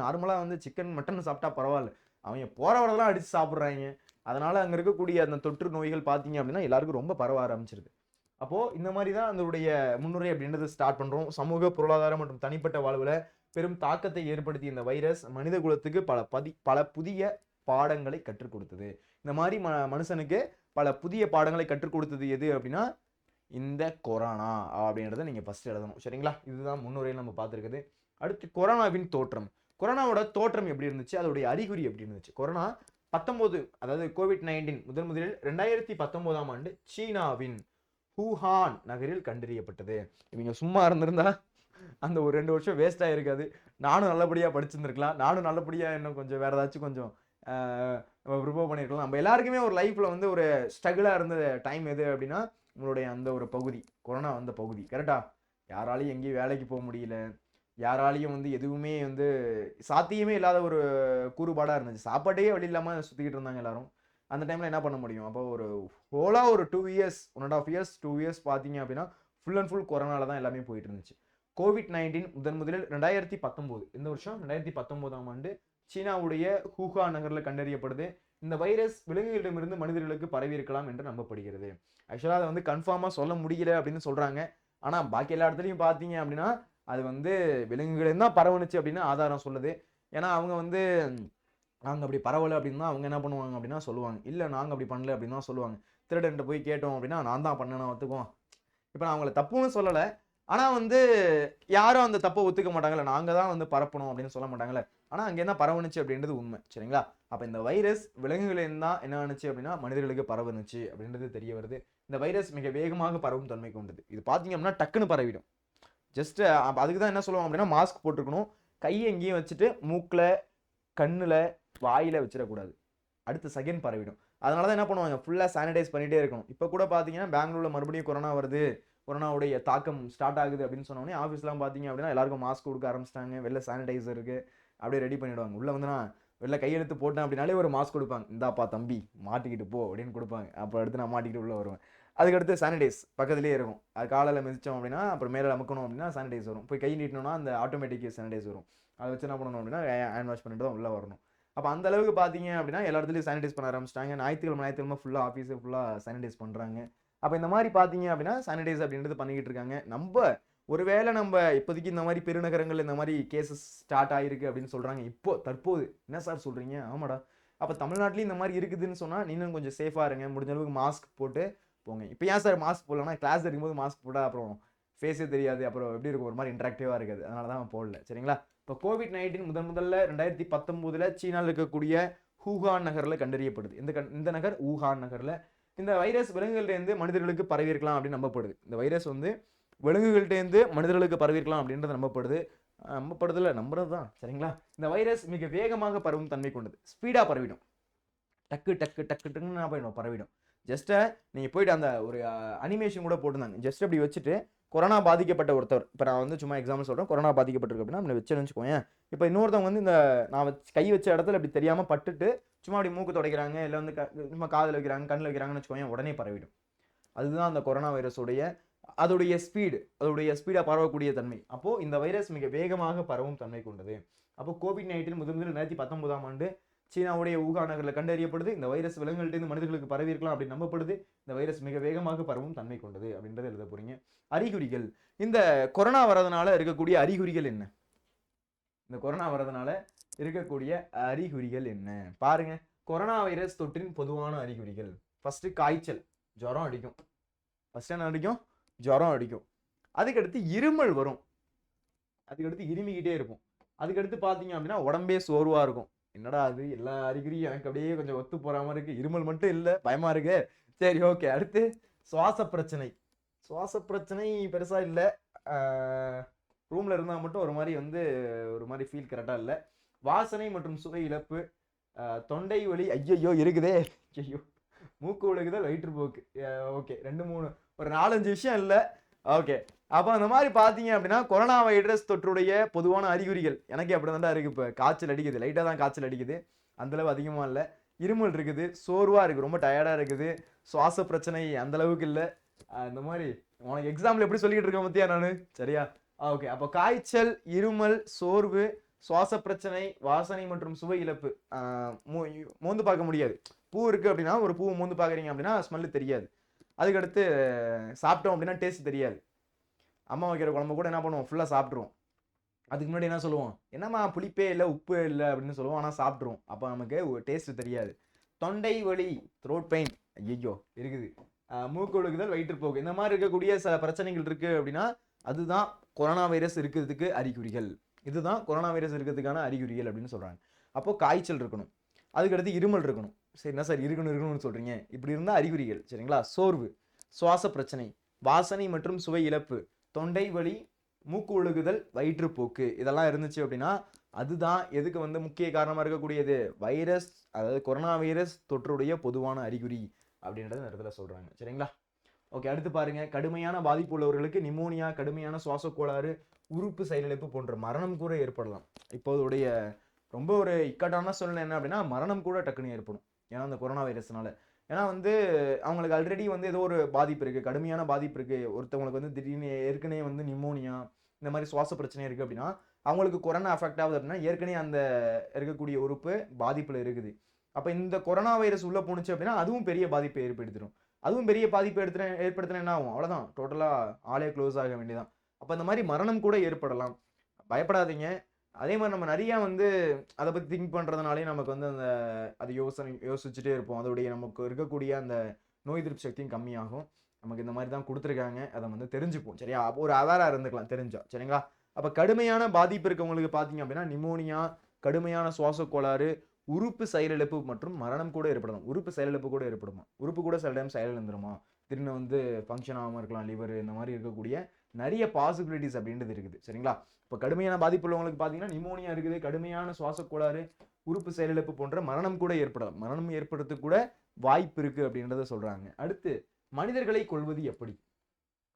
நார்மலாக சிக்கன் மட்டன் சாப்பிட்டா பரவாயில்ல, அவங்க போகிற வரதெல்லாம் அடித்து சாப்பிட்றாங்க. அதனால் அங்கே இருக்கக்கூடிய அந்த தொற்று நோய்கள் பார்த்தீங்க அப்படின்னா எல்லாருக்கும் ரொம்ப பரவ ஆரம்பிச்சிருது. அப்போது இந்த மாதிரி தான் அதனுடைய முன்னுரை அப்படின்றது ஸ்டார்ட் பண்ணுறோம். சமூக பொருளாதாரம் மற்றும் தனிப்பட்ட வாழ்வில் பெரும் தாக்கத்தை ஏற்படுத்தி இந்த வைரஸ் மனித குலத்துக்கு பல புதிய பாடங்களை கற்றுக் கொடுத்தது. இந்த மாதிரி மனுஷனுக்கு பல புதிய பாடங்களை கற்றுக் கொடுத்தது எது அப்படின்னா இந்த கொரோனா அப்படின்றத நீங்கள் ஃபஸ்ட்டு எழுதணும். சரிங்களா? இதுதான் முன்னுரையில் நம்ம பார்த்துருக்குது. அடுத்து கொரோனாவின் தோற்றம். கொரோனாவோட தோற்றம் எப்படி இருந்துச்சு, அதோடைய அறிகுறி எப்படி இருந்துச்சு. கொரோனா 19 அதாவது COVID-19 முதலில் 2019ஆம் ஆண்டு சீனாவின் ஹூஹான் நகரில் கண்டறியப்பட்டது. இவங்க சும்மா இருந்திருந்தா அந்த ஒரு 2 வருஷம் வேஸ்ட் ஆயிருக்காது. நானும் நல்லபடியா படிச்சிருந்திருக்கலாம். நானும் நல்லபடியா இன்னும் கொஞ்சம் வேற ஏதாச்சும் கொஞ்சம் ப்ரிப்பேர் பண்ணியிருக்கலாம். நம்ம எல்லாருக்குமே ஒரு லைஃப்ல வந்து ஒரு ஸ்ட்ரகிளா இருந்த டைம் எது அப்படின்னா உங்களுடைய அந்த ஒரு பகுதி, கொரோனா வந்த பகுதி. கரெக்டா? யாராலையும் எங்கேயும் வேலைக்கு போக முடியல. யாராலையும் வந்து எதுவுமே வந்து சாத்தியமே இல்லாத ஒரு கூறுபாடா இருந்துச்சு. சாப்பாட்டே வழி இல்லாம சுத்திக்கிட்டு இருந்தாங்க எல்லாரும். அந்த டைம்ல என்ன பண்ண முடியும்? அப்போ ஒரு ஹோலா ஒரு 2 இயர்ஸ் 1 1/2 இயர்ஸ் 2 இயர்ஸ் பார்த்தீங்க அப்படின்னா ஃபுல் அண்ட் ஃபுல் கொரோனால தான் எல்லாமே போயிட்டு இருந்துச்சு. COVID-19 முதலில் 2019 இந்த வருஷம் 2019ஆம் ஆண்டு சீனாவுடைய ஹூஹான் நகரில் கண்டறியப்படுது. இந்த வைரஸ் விலங்குகளிடமிருந்து மனிதர்களுக்கு பரவி இருக்கலாம் என்று நம்பப்படுகிறது. ஆக்சுவலாக அதை வந்து கன்ஃபார்மாக சொல்ல முடியல அப்படின்னு சொல்றாங்க. ஆனா பாக்கி எல்லா இடத்துலையும் பார்த்தீங்க அப்படின்னா அது வந்து விலங்குகளிடம் தான் பரவுனுச்சு அப்படின்னு ஆதாரம் சொல்லுது. ஏன்னா அவங்க வந்து நாங்க அப்படி பரவல அப்படின்னு தான் அவங்க என்ன பண்ணுவாங்க அப்படின்னா சொல்லுவாங்க. இல்ல நாங்க அப்படி பண்ணல அப்படின்னு தான் சொல்லுவாங்க. திருடன்ட்ட போய் கேட்டோம் அப்படின்னா நான் தான் பண்ணேன்னு ஒத்துக்குவோம். இப்ப நான் அவங்கள தப்புன்னு சொல்லல. ஆனா வந்து யாரும் அந்த தப்பை ஒத்துக்க மாட்டாங்கல்ல. நாங்க தான் வந்து பரப்பணும் அப்படின்னு சொல்ல மாட்டாங்கல்ல. ஆனா அங்க என்ன பரவுனுச்சு அப்படின்றது உண்மை. சரிங்களா? அப்ப இந்த வைரஸ் விலங்குகளில் தான் என்ன ஆனுச்சு அப்படின்னா மனிதர்களுக்கு பரவுனுச்சு அப்படின்றது தெரிய வருது. இந்த வைரஸ் மிக வேகமாக பரவும் தன்மை கொண்டது. இது பாத்தீங்க அப்படின்னா டக்குன்னு பரவிடும். ஜஸ்ட் அதுக்கு தான் என்ன சொல்லுவாங்க அப்படின்னா மாஸ்க் போட்டுக்கணும். கையை எங்கேயும் வச்சுட்டு மூக்குல, கண்ணுல, வாயில வச்சிடக்கூடாது. அடுத்த செகண்ட் பரவிடும். அதனால தான் என்ன பண்ணுவாங்க ஃபுல்லா சானிடைஸ் பண்ணிட்டே இருக்கணும். இப்போ கூட பாத்தீங்கன்னா பெங்களூர்ல மறுபடியும் கொரோனா வருது, கொரோனாவுடைய தாக்கம் ஸ்டார்ட் ஆகுது அப்படின்னு சொன்னோடனே ஆஃபீஸ்லாம் பார்த்தீங்க அப்படின்னா எல்லாருக்கும் மாஸ்க் கொடுக்க ஆரம்பிச்சிட்டாங்க. வெளில சானிடைசர் இருக்கு, அப்படியே ரெடி பண்ணிடுவாங்க. உள்ள வந்து நான் வெளில கையெழுத்து போட்டேன் அப்படின்னாலே ஒரு மாஸ்க் கொடுப்பாங்க. இந்தாப்பா தம்பி மாட்டிக்கிட்டு போ அப்படின்னு கொடுப்பாங்க. அப்போ அடுத்து நான் மாட்டிக்கிட்டு உள்ள வருவேன். அதுக்கடுத்து சானிடைஸ் பக்கத்துலேயே இருக்கும். அது காலையில் மிதிச்சோம் அப்படின்னா அப்புறம் மேலே அமுக்கணும் அப்படின்னா சானிடைஸ் வரும். போய் கை நீட்டணும்னா அந்த ஆட்டோமேட்டிக் சானிடைஸ் வரும். அதை வச்சு என்ன பண்ணணும் அப்படின்னா ஹேண்ட் வாஷ் பண்ணிட்டு தான் உள்ளே வரணும். அப்போ அந்த அளவுக்கு பார்த்தீங்க அப்படின்னா எல்லா இடத்துலையும் சானிடைஸ் பண்ண ஆரம்பிச்சிட்டாங்க. ஞாயிற்றுக்கிழமை ஃபுல்லாக ஆஃபீஸு ஃபுல்லாக சானிடைஸ் பண்ணுறாங்க. அப்போ இந்த மாதிரி பார்த்தீங்க அப்படின்னா சானிடைஸ் அப்படின்றது பண்ணிக்கிட்டு இருக்காங்க. ஒருவேளை நம்ம இப்போதைக்கு இந்த மாதிரி பெருநகரங்கள் இந்த மாதிரி கேசஸ் ஸ்டார்ட் ஆயிருக்கு அப்படின்னு சொல்றாங்க. இப்போ தற்போது என்ன சார் சொல்றீங்க? ஆமாடா. அப்போ தமிழ்நாட்டிலையும் இந்த மாதிரி இருக்குதுன்னு சொன்னா நீங்களும் கொஞ்சம் சேஃபா இருங்க. முடிஞ்ச அளவுக்கு மாஸ்க் போட்டு போங்க. இப்போ ஏன் சார் மாஸ்க் போடலன்னா கிளாஸ் இருக்கும்போது மாஸ்க் போட்டா அப்புறம் ஃபேஸே தெரியாது, அப்புறம் எப்படி இருக்கும், ஒரு மாதிரி இன்ட்ராக்டிவா இருக்காது. அதனால தான் போடல. சரிங்களா? இப்போ COVID-19 முதல்ல 2019 சீனாவில் இருக்கக்கூடிய ஹூஹான் நகர்ல கண்டறியப்படுது. இந்த நகர் ஊஹான் நகர்ல இந்த வைரஸ் விலங்குகளிலிருந்து மனிதர்களுக்கு பரவி இருக்கலாம் அப்படின்னு நம்பப்படுது. இந்த வைரஸ் வந்து விலங்குகள்கிட்டேருந்து மனிதர்களுக்கு பரவிருக்கலாம் அப்படின்றது நம்பப்படுதுல நம்புறது தான். சரிங்களா? இந்த வைரஸ் மிக வேகமாக பரவும் தன்மை கொண்டது. ஸ்பீடா பரவிடும். டக்கு டக்கு டக்கு டக்குன்னு என்ன பண்ணிடும் பரவிடும். ஜஸ்ட் நீங்க போயிட்டு அந்த ஒரு அனிமேஷன் கூட போட்டிருந்தாங்க. ஜஸ்ட் அப்படி வச்சுட்டு கொரோனா பாதிக்கப்பட்ட ஒருத்தர், இப்போ நான் வந்து சும்மா எக்ஸாம்பிள் சொல்றேன், கொரோனா பாதிக்கப்பட்டிருக்கு அப்படின்னா நம்ம வச்சுன்னு வச்சுக்கோங்க. இப்போ இன்னொருத்தவங்க வந்து இந்த நான் கை வச்ச இடத்துல அப்படி தெரியாம பட்டுட்டு சும்மா அப்படி மூக்கு துடைக்கிறாங்க, இல்லை வந்து சும்மா காதில் வைக்கிறாங்க, கண்ணில் வைக்கிறாங்கன்னு வச்சுக்கோங்க, உடனே பரவிடும். அதுதான் அந்த கொரோனா வைரஸோடைய அதோடைய ஸ்பீடா பரவக்கூடிய தன்மை. அப்போ இந்த வைரஸ் மிக வேகமாக பரவும் தன்மை கொண்டது. அப்போ COVID-19 முதலில் 2019ஆம் ஆண்டு சீனாவுடைய ஊகான் நகரில் கண்டறியப்படுது. இந்த வைரஸ் விலங்குகளிலிருந்து மனிதர்களுக்கு பரவி இருக்கலாம் அப்படின்னு நம்பப்படுது. இந்த வைரஸ் மிக வேகமாக பரவும் தன்மை கொண்டது அப்படின்றத எழுத போறீங்க. அறிகுறிகள். இந்த கொரோனா வரதுனால இருக்கக்கூடிய அறிகுறிகள் என்ன? இந்த கொரோனா வரதுனால இருக்கக்கூடிய அறிகுறிகள் என்ன பாருங்க. கொரோனா வைரஸ் தொற்றின் பொதுவான அறிகுறிகள். ஃபர்ஸ்ட் காய்ச்சல், ஜுரம் அடிக்கும். ஃபர்ஸ்ட் என்ன அடிக்கும்? ஜுரம் அடிக்கும். அதுக்கடுத்து இருமல் வரும். அதுக்கடுத்து இருமிக்கிட்டே இருக்கும். அதுக்கடுத்து பார்த்தீங்க அப்படின்னா உடம்பே சோர்வா இருக்கும். என்னடா அது எல்லா அறிகுறியும் எனக்கு அப்படியே கொஞ்சம் ஒத்து போற மாதிரி இருக்கு, இருமல் மட்டும் இல்லை, பயமா இருக்கு. சரி ஓகே. அடுத்து சுவாச பிரச்சனை. சுவாச பிரச்சனை பெருசா இல்லை. ரூம்ல இருந்தால் மட்டும் ஒரு மாதிரி ஃபீல் கரெக்டாக இல்லை. வாசனை மற்றும் சுவை இழப்பு, தொண்டை வலி, ஐயோ இருக்குதே, ஐயோ மூக்கு ஒழுகுதல், வயிற்றுப்போக்கு. ஓகே 2 3 ஒரு 4-5 விஷயம் இல்லை. ஓகே. அப்போ அந்த மாதிரி பார்த்தீங்க அப்படின்னா கொரோனா வைரஸ் தொற்றுடைய பொதுவான அறிகுறிகள் எனக்கு அப்படி தான் இருக்கு. இப்போ காய்ச்சல் அடிக்குது, லைட்டாக தான் காய்ச்சல் அடிக்குது, அந்தளவு அதிகமாக இல்லை. இருமல் இருக்குது, சோர்வாக இருக்குது, ரொம்ப டயர்டாக இருக்குது. சுவாச பிரச்சனை அந்த அளவுக்கு இல்லை. இந்த மாதிரி உனக்கு எக்ஸாம்பிள் எப்படி சொல்லிக்கிட்டு இருக்கேன் பத்தியா நான்? சரியா? ஓகே. அப்போ காய்ச்சல், இருமல், சோர்வு, சுவாச பிரச்சனை, வாசனை மற்றும் சுவை இழப்பு. மோந்து பார்க்க முடியாது. பூ இருக்கு அப்படின்னா ஒரு பூவை மோந்து பார்க்குறீங்க அப்படின்னா ஸ்மெல்லு தெரியாது. அதுக்கடுத்து சாப்பிட்டோம் அப்படின்னா டேஸ்ட் தெரியாது. அம்மா வைக்கிற குழம்பு கூட என்ன பண்ணுவோம், ஃபுல்லாக சாப்பிட்ருவோம். அதுக்கு முன்னாடி என்ன சொல்லுவோம், என்னம்மா புளிப்பே இல்லை உப்பே இல்லை அப்படின்னு சொல்லுவோம். ஆனால் சாப்பிட்ருவோம். அப்போ நமக்கு டேஸ்ட் தெரியாது. தொண்டை வலி, த்ரோட் பெயின், ஐயோ இருக்குது, மூக்கு ஒழுகுதல், வயிற்றுப்போக்கு, இந்த மாதிரி இருக்கக்கூடிய சில பிரச்சனைகள் இருக்குது அப்படின்னா அதுதான் கொரோனா வைரஸ் இருக்கிறதுக்கு அறிகுறிகள். இதுதான் கொரோனா வைரஸ் இருக்கிறதுக்கான அறிகுறிகள் அப்படின்னு சொல்றாங்க. அப்போ காய்ச்சல் இருக்கணும், அதுக்கடுத்து இருமல் இருக்கணும். சரி, என்ன சார் இருக்கணும்னு சொல்றீங்க? இப்படி இருந்தா அறிகுறிகள். சரிங்களா? சோர்வு, சுவாச பிரச்சனை, வாசனை மற்றும் சுவை இழப்பு, தொண்டை வலி, மூக்கு ஒழுகுதல், வயிற்றுப்போக்கு இதெல்லாம் இருந்துச்சு அப்படின்னா அதுதான் எதுக்கு வந்து முக்கிய காரணமா இருக்கக்கூடியது வைரஸ், அதாவது கொரோனா வைரஸ் தொற்றுடைய பொதுவான அறிகுறி அப்படின்றத இந்த இடத்துல சொல்றாங்க. சரிங்களா? ஓகே, அடுத்து பாருங்க. கடுமையான பாதிப்பு உள்ளவர்களுக்கு நிமோனியா, கடுமையான சுவாச கோளாறு, உறுப்பு செயலிழப்பு போன்ற மரணம் கூட ஏற்படலாம். இப்போதைய ரொம்ப ஒரு இக்கட்டான சூழ்நிலை என்ன அப்படின்னா மரணம் கூட டக்குன்னு ஏற்படும். ஏன்னா அந்த கொரோனா வைரஸ்னால. ஏன்னா வந்து அவங்களுக்கு ஆல்ரெடி வந்து ஏதோ ஒரு பாதிப்பு இருக்கு, கடுமையான பாதிப்பு இருக்கு. ஒருத்தவங்களுக்கு வந்து திடீர்னு ஏற்கனவே வந்து நிமோனியா இந்த மாதிரி சுவாச பிரச்சனை இருக்கு அப்படின்னா அவங்களுக்கு கொரோனா அஃபெக்ட் ஆகுது அப்படின்னா ஏற்கனவே அந்த இருக்கக்கூடிய உறுப்பு பாதிப்புல இருக்குது. அப்ப இந்த கொரோனா வைரஸ் உள்ள போணுச்சு அப்படின்னா அதுவும் பெரிய பாதிப்பை ஏற்படுத்திடும். அதுவும் பெரிய பாதிப்பு ஏற்படுத்தினா என்ன ஆகும்? அவ்வளவுதான், டோட்டலா ஆளே க்ளோஸ் ஆக வேண்டியதான். அப்ப இந்த மாதிரி மரணம் கூட ஏற்படலாம். பயப்படாதீங்க. அதே மாதிரி நம்ம நிறைய வந்து அதை பத்தி திங்க் பண்றதுனாலே நமக்கு வந்து அந்த அது யோசிச்சுட்டே இருப்போம். அதோடைய நமக்கு இருக்கக்கூடிய அந்த நோய் எதிர்ப்பு சக்தியும் கம்மியாகும். நமக்கு இந்த மாதிரி தான் கொடுத்துருக்காங்க, அதை வந்து தெரிஞ்சுப்போம். சரியா? அப்போ ஒரு அவேரா இருந்துக்கலாம் தெரிஞ்சா. சரிங்களா? அப்ப கடுமையான பாதிப்பு இருக்கவங்களுக்கு பாத்தீங்க அப்படின்னா நிமோனியா, கடுமையான சுவாச கோளாறு, உறுப்பு செயலிழப்பு மற்றும் மரணம் கூட ஏற்படலாம். உறுப்பு செயலிழப்பு கூட ஏற்படுமா? உறுப்பு கூட சில டைம் செயலிழந்துருமா? திடீர்னு வந்து ஃபங்க்ஷன் ஆகாம இருக்கலாம், லிவர் இந்த மாதிரி இருக்கக்கூடிய நிறைய பாசிபிலிட்டிஸ் அப்படின்றது இருக்குது. சரிங்களா? இப்போ கடுமையான பாதிப்பு உள்ளவங்களுக்கு பார்த்தீங்கன்னா நிமோனியா இருக்குது, கடுமையான சுவாச கோளாறு, உறுப்பு செயலிழப்பு போன்ற மரணம் கூட ஏற்படலாம். மரணம் ஏற்படுறதுக்கு கூட வாய்ப்பு இருக்கு அப்படின்றத சொல்றாங்க. அடுத்து, மனிதர்களை கொல்வது எப்படி?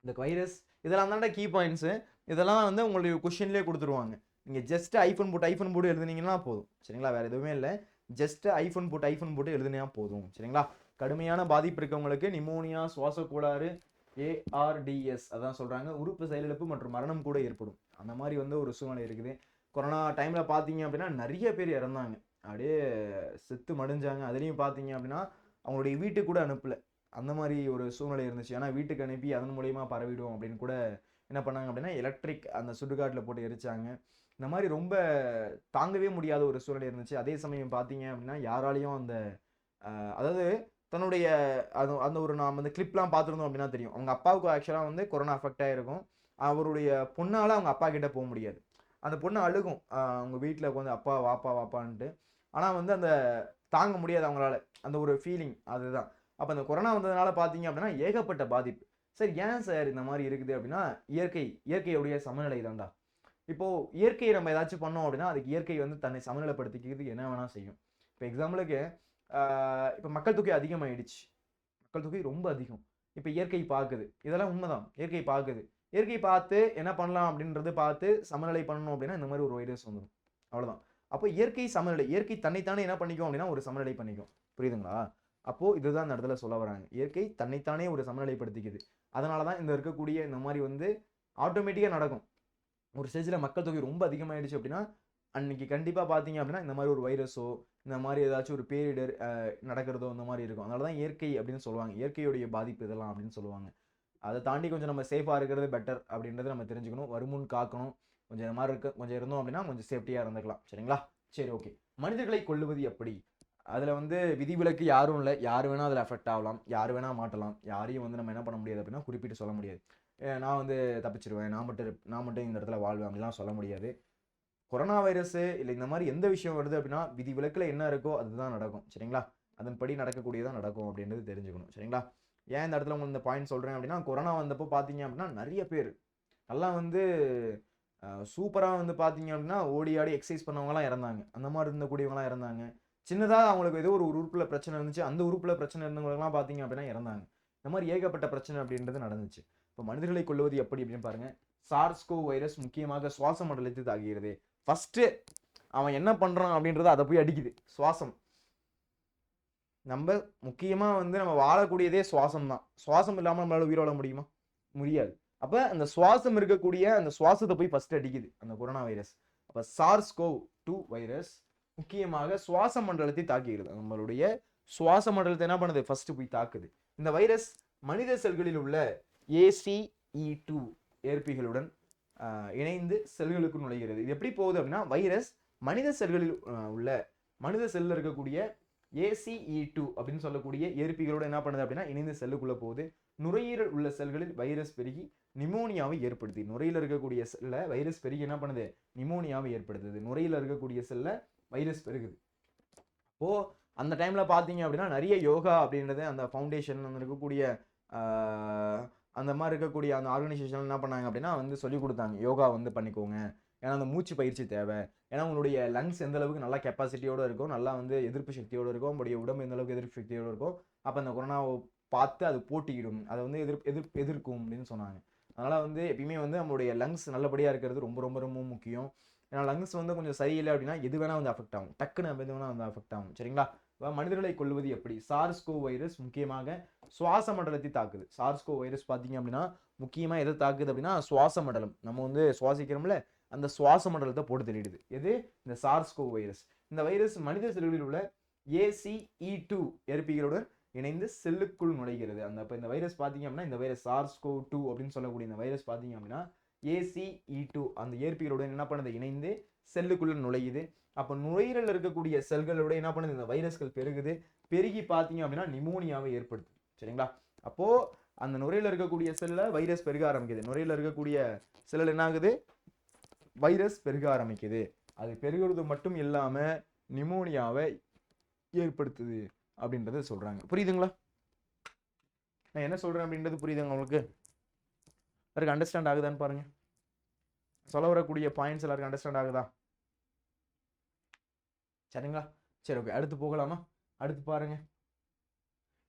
இந்த வைரஸ் இதெல்லாம் தான்டா கீ பாயிண்ட்ஸ். இதெல்லாம் வந்து உங்களுடைய கொஸ்டின்லேயே கொடுத்துருவாங்க. நீங்க ஜஸ்ட் ஐஃபோன் போட்டு எழுதுனீங்கன்னா போதும். சரிங்களா? வேற எதுவுமே இல்லை. ஜஸ்ட் ஐஃபோன் போட்டு எழுதுனா போதும். சரிங்களா? கடுமையான பாதிப்பு இருக்கவங்களுக்கு நிமோனியா, சுவாச கோளாறு, ARDS அதான் சொல்றாங்க, உறுப்பு செயலிழப்பு மற்றும் மரணம் கூட ஏற்படும். அந்த மாதிரி வந்து ஒரு சூழ்நிலை இருக்குது. கொரோனா டைம்ல பார்த்தீங்க அப்படின்னா நிறைய பேர் இறந்தாங்க, அப்படியே செத்து மடிஞ்சாங்க. அதுலேயும் பார்த்தீங்க அப்படின்னா அவங்களுடைய வீட்டுக்கு கூட அனுப்பல, அந்த மாதிரி ஒரு சூழ்நிலை இருந்துச்சு. ஏன்னா வீட்டுக்கு அனுப்பி அதன் மூலியமா பரவிடும் அப்படின்னு கூட என்ன பண்ணாங்க அப்படின்னா எலக்ட்ரிக் அந்த சுடுகாட்டில் போட்டு எரிச்சாங்க. இந்த மாதிரி ரொம்ப தாங்கவே முடியாத ஒரு சூழ்நிலை இருந்துச்சு. அதே சமயம் பார்த்தீங்க அப்படின்னா யாராலையும் அந்த அதாவது தன்னுடைய அது அந்த ஒரு நாம் அந்த கிளிப்லாம் பார்த்துருந்தோம் அப்படின்னா தெரியும். அவங்க அப்பாவுக்கு ஆக்சுவலாக வந்து கொரோனா அஃபெக்ட் ஆகிருக்கும். அவருடைய பொண்ணால் அவங்க அப்பா கிட்ட போக முடியாது. அந்த பொண்ணு அழுகும் அவங்க வீட்டில் உட்காந்து அப்பா வாப்பா வாப்பான்ட்டு. ஆனால் வந்து அந்த தாங்க முடியாது அவங்களால, அந்த ஒரு ஃபீலிங் அதுதான். அப்போ அந்த கொரோனா வந்ததுனால பார்த்தீங்க அப்படின்னா ஏகப்பட்ட பாதிப்பு. சார் ஏன் சார் இந்த மாதிரி இருக்குது அப்படின்னா இயற்கையுடைய சமநிலை தான்டா. இப்போ இயற்கையை நம்ம ஏதாச்சும் பண்ணோம் அப்படின்னா அதுக்கு இயற்கை வந்து தன்னை சமநிலைப்படுத்திக்கிறதுக்கு என்ன வேணா செய்யும். இப்போ எக்ஸாம்பிளுக்கு இப்போ மக்கள் தொகை அதிகமாயிடுச்சு, மக்கள் தொகை ரொம்ப அதிகம். இப்போ இயற்கை பார்க்குது, இதெல்லாம் உண்மைதான். இயற்கை பார்க்குது, இயற்கை பார்த்து என்ன பண்ணலாம் அப்படின்றது பார்த்து சமநிலை பண்ணணும் அப்படின்னா இந்த மாதிரி ஒரு வைரஸ் வந்துடும். அவ்வளோதான். அப்போ இயற்கை சமநிலை, இயற்கை தன்னைத்தானே என்ன பண்ணிக்கும் அப்படின்னா ஒரு சமநிலை பண்ணிக்கும். புரியுதுங்களா? அப்போ இதுதான் இந்த இடத்துல சொல்ல வராங்க. இயற்கை தன்னைத்தானே ஒரு சமநிலைப்படுத்திக்குது. அதனால தான் இந்த இருக்கக்கூடிய இந்த மாதிரி வந்து ஆட்டோமேட்டிக்காக நடக்கும். ஒரு ஸ்டேஜில் மக்கள் தொகை ரொம்ப அதிகமாகிடுச்சு அப்படின்னா அன்னைக்கு கண்டிப்பாக பார்த்தீங்க அப்படின்னா இந்த மாதிரி ஒரு வைரஸோ இந்த மாதிரி ஏதாச்சும் ஒரு பேரிடர் நடக்கிறதோ இந்த மாதிரி இருக்கும். அதனால தான் இயற்கை அப்படின்னு சொல்லுவாங்க, இயற்கையுடைய பாதிப்பு இதெல்லாம் அப்படின்னு சொல்லுவாங்க. அதை தாண்டி கொஞ்சம் நம்ம சேஃபாக இருக்கிறது பெட்டர் அப்படின்றத நம்ம தெரிஞ்சுக்கணும். வருமுன் காக்கணும். கொஞ்சம் இந்த மாதிரி கொஞ்சம் இருந்தோம் அப்படின்னா கொஞ்சம் சேஃப்டியாக இருந்துக்கலாம். சரிங்களா? சரி, ஓகே. மனிதர்களை கொல்லுவது எப்படி? அதில் வந்து விதிவிலக்கு யாரும் இல்லை. யார் வேணால் அதில் அஃபெக்ட் ஆகலாம், யார் வேணால் மாட்டலாம். யாரையும் வந்து நம்ம என்ன பண்ண முடியாது அப்படின்னா குறிப்பிட்டு சொல்ல முடியாது. நான் வந்து தப்பிச்சிருவேன், நான் மட்டும் இந்த இடத்துல வாழ்வேன் அப்படிலாம் சொல்ல முடியாது. கொரோனா வைரஸ் இல்லை இந்த மாதிரி எந்த விஷயம் வருது அப்படின்னா விதிவிலக்கில் என்ன இருக்கோ அதுதான் நடக்கும். சரிங்களா? அதன்படி நடக்கக்கூடியதான் நடக்கும் அப்படின்றது தெரிஞ்சுக்கணும். சரிங்களா? ஏன் இந்த இடத்துல உங்களுக்கு இந்த பாயிண்ட் சொல்கிறேன் அப்படின்னா கொரோனா வந்தப்போ பார்த்தீங்க அப்படின்னா நிறைய பேர் நல்லா வந்து சூப்பராக வந்து பார்த்தீங்க அப்படின்னா ஓடி ஆடி எக்ஸசைஸ் பண்ணவங்களாம் இறந்தாங்க. அந்த மாதிரி இருந்தக்கூடியவங்களாம் இறந்தாங்க. சின்னதாக அவங்களுக்கு ஏதோ ஒரு உறுப்பில் பிரச்சனை இருந்துச்சு, அந்த உறுப்பில் பிரச்சனை இருந்தவங்கலாம் பார்த்தீங்க அப்படின்னா இறந்தாங்க. இந்த மாதிரி ஏகப்பட்ட பிரச்சனை அப்படின்றது நடந்துச்சு. இப்போ மனிதர்களை கொல்லுவது எப்படி அப்படின்னு பாருங்க. சார்ஸ்கோ வைரஸ் முக்கியமாக சுவாச மண்டலத்தை தாக்குகிறது. ஃபர்ஸ்ட் அவன் என்ன பண்றான் அப்படின்றத அதை போய் அடிக்குது. சுவாசம். நம்ம முக்கியமா வந்து நம்ம வாழக்கூடியதே சுவாசம் தான். சுவாசம் இல்லாமல் நம்மளால உயிர் வாழ முடியுமா? முடியாது. அப்ப அந்த சுவாசம் இருக்கக்கூடிய அந்த சுவாசத்தை போய் ஃபர்ஸ்ட் அடிக்குது அந்த கொரோனா வைரஸ். அப்ப SARS-CoV-2 வைரஸ் முக்கியமாக சுவாச மண்டலத்தை தாக்குகிறது. நம்மளுடைய சுவாச மண்டலத்தை என்ன பண்ணுது? ஃபர்ஸ்ட் போய் தாக்குது. இந்த வைரஸ் மனித செல்களில் உள்ள ACE2 ஏற்பிகளுடன் இணைந்து செல்களுக்கு நுழைகிறது. இது எப்படி போகுது அப்படின்னா வைரஸ் மனித செல்களில் உள்ள மனித செல்ல இருக்கக்கூடிய ACE2 அப்படின்னு சொல்லக்கூடிய ஏற்பிகளோட என்ன பண்ணுது அப்படின்னா இணைந்து செல்லுக்குள்ள போகுது. நுரையீரல் உள்ள செல்களில் வைரஸ் பெருகி நிமோனியாவை ஏற்படுத்தி, நுரையில் இருக்கக்கூடிய செல்ல வைரஸ் பெருகி என்ன பண்ணுது, நிமோனியாவை ஏற்படுத்துது. நுரையில் இருக்கக்கூடிய செல்ல வைரஸ் பெருகுது. அப்போ அந்த டைம்ல பாத்தீங்க அப்படின்னா நிறைய யோகா அப்படின்றது அந்த ஃபவுண்டேஷன் அந்த இருக்கக்கூடிய அந்த மாதிரி இருக்கக்கூடிய அந்த ஆர்கனைசேஷன் என்ன பண்ணாங்க அப்படின்னா வந்து சொல்லிக் கொடுத்தாங்க, யோகா வந்து பண்ணிக்கோங்க, ஏன்னா அந்த மூச்சு பயிற்சி தேவை, ஏன்னா உங்களுடைய லங்ஸ் எந்த அளவுக்கு நல்லா கெப்பாசிட்டியோட இருக்கும், நல்லா வந்து எதிர்ப்பு சக்தியோட இருக்கும், உங்களுடைய உடம்பு எந்த அளவுக்கு எதிர்ப்பு சக்தியோட இருக்கும், அப்போ அந்த கொரோனாவை பார்த்து அது போட்டியிடும், அதை வந்து எதிர்க்கும் அப்படின்னு சொன்னாங்க. அதனால வந்து எப்பயுமே வந்து நம்மளுடைய லங்ஸ் நல்லபடியாக இருக்கிறது ரொம்ப ரொம்ப ரொம்ப முக்கியம். ஏன்னா லங்ஸ் வந்து கொஞ்சம் சரியில்லை அப்படின்னா எது வேணா வந்து அஃபெக்ட் ஆகும், டக்குன்னு எது வேணா வந்து அஃபெக்ட் ஆகும். சரிங்களா? மனிதர்களை கொள்வது எப்படி? சார்ஸ்கோ வைரஸ் முக்கியமாக சுவாச மண்டலத்தை தாக்குது. சார்ஸ்கோ வைரஸ் பார்த்தீங்க அப்படின்னா முக்கியமாக எதை தாக்குது அப்படின்னா சுவாச மண்டலம், நம்ம வந்து சுவாசிக்கிறோம்ல அந்த சுவாச மண்டலத்தை போட்டு தள்ளிடுது. எது? இந்த சார்ஸ்கோ வைரஸ். இந்த வைரஸ் மனித செல்களில் உள்ள ACE2 ஏற்பிகளுடன் இணைந்து செல்லுக்குள் நுழைகிறது. அந்த இப்போ இந்த வைரஸ் பார்த்தீங்க அப்படின்னா இந்த வைரஸ் SARS-CoV-2 அப்படின்னு சொல்லக்கூடிய இந்த வைரஸ் பார்த்தீங்க அப்படின்னா ACE2 அந்த ஏற்பிகளுடன் என்ன பண்ணுது, இணைந்து செல்லுக்குள்ள நுழையுது. அப்போ நுரையீரல் இருக்கக்கூடிய செல்களோட என்ன பண்ணுது, இந்த வைரஸ்கள் பெருகுது. பெருகி பார்த்தீங்க அப்படின்னா நிமோனியாவை ஏற்படுத்துது. சரிங்களா? அப்போ அந்த நுரையில் இருக்கக்கூடிய செல்ல வைரஸ் பெருக ஆரம்பிக்குது. நுரையில் இருக்கக்கூடிய செல்ல என்ன ஆகுது, வைரஸ் பெருக ஆரம்பிக்குது. அது பெருகிறது மட்டும் இல்லாம நிமோனியாவை ஏற்படுத்துது அப்படின்றத சொல்றாங்க. புரியுதுங்களா? நான் என்ன சொல்றேன் அப்படின்றது புரியுதுங்க உங்களுக்கு? எல்லாருக்கும் அண்டர்ஸ்டாண்ட் ஆகுதான்னு பாருங்க. சொல்ல வரக்கூடிய பாயிண்ட்ஸ் எல்லாருக்கும் அண்டர்ஸ்டாண்ட் ஆகுதா? சரிங்களா? சரி, ஓகே, அடுத்து போகலாமா? அடுத்து பாருங்க.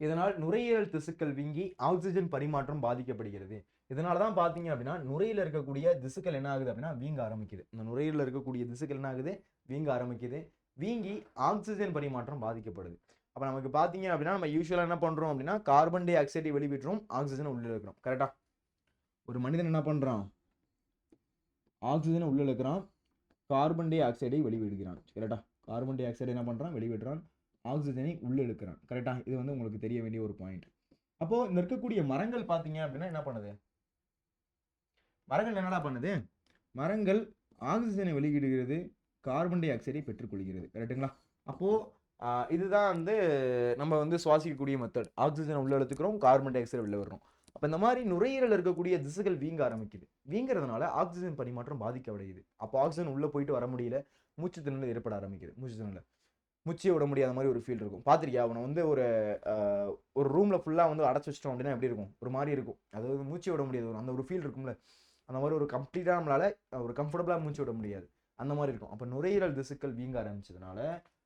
இதனால் நுரையீரல் திசுக்கள் வீங்கி ஆக்சிஜன் பரிமாற்றம் பாதிக்கப்படுகிறது. இதனாலதான் பாத்தீங்க அப்படின்னா நுரையில இருக்கக்கூடிய திசுக்கள் என்ன ஆகுது அப்படின்னா வீங்க ஆரம்பிக்குது. இந்த நுரையீரல இருக்கக்கூடிய திசுக்கள் என்ன ஆகுது, வீங்க ஆரம்பிக்குது. வீங்கி ஆக்சிஜன் பரிமாற்றம் பாதிக்கப்படுது. அப்ப நமக்கு பாத்தீங்க அப்படின்னா நம்ம யூஸ்வலா என்ன பண்றோம் அப்படின்னா கார்பன் டை ஆக்சைடை வெளிவிட்டுரும், ஆக்சிஜனை உள்ள இருக்கிறோம். கரெக்டா? ஒரு மனிதன் என்ன பண்றான், ஆக்சிஜனை உள்ள இருக்கிறான், கார்பன் டை ஆக்சைடை வெளிவிடுகிறான். கரெக்டா? கார்பன் டை ஆக்சைடை என்ன பண்றான், வெளிவிடுறான், ஆக்சிஜனை உள்ள இழுக்கிறான். கரெக்டா? இது வந்து உங்களுக்கு தெரிய வேண்டிய ஒரு பாயிண்ட். அப்போ இந்த இருக்கக்கூடிய மரங்கள் பாத்தீங்க அப்படின்னா என்ன பண்ணுது, மரங்கள் என்னடா பண்ணுது, மரங்கள் ஆக்சிஜனை வெளியிடுகிறது, கார்பன் டை ஆக்சைடை பெற்றுக்கொள்கிறது. கரெக்டுங்களா? அப்போ இதுதான் வந்து நம்ம வந்து சுவாசிக்கக்கூடிய மெத்தட். ஆக்சிஜனை உள்ள எடுத்துக்கிறோம், கார்பன் டை ஆக்சைடை வெளில வர்றோம். அப்போ இந்த மாதிரி நுரையீரல் இருக்கக்கூடிய திசுகள் வீங்க ஆரம்பிக்குது. வீங்கிறதுனால ஆக்சிஜன் பரிமாற்றம் பாதிக்கப்படுகிறது. அப்போ ஆக்சிஜன் உள்ள போயிட்டு வர முடியல, மூச்சு திணறல் ஏற்பட ஆரம்பிக்குது. மூச்சு திணறல், மூச்சே விட முடியாத மாதிரி ஒரு ஃபீல் இருக்கும். பார்த்துருக்கியா? அவனை வந்து ஒரு ரூம்ல ஃபுல்லா வந்து அடைச்சு வச்சிட்டோம் அப்படின்னா எப்படி இருக்கும், ஒரு மாதிரி இருக்கும். அதாவது மூச்சு விட முடியாது, அந்த ஒரு ஃபீல் இருக்கும்ல, அந்த மாதிரி ஒரு கம்ப்ளீட்டா நம்மளால ஒரு கம்ஃபர்டபுளா மூச்சு விட முடியாது, அந்த மாதிரி இருக்கும். அப்போ நுரையீரல் திசுக்கள் வீங்க ஆரம்பிச்சதுனால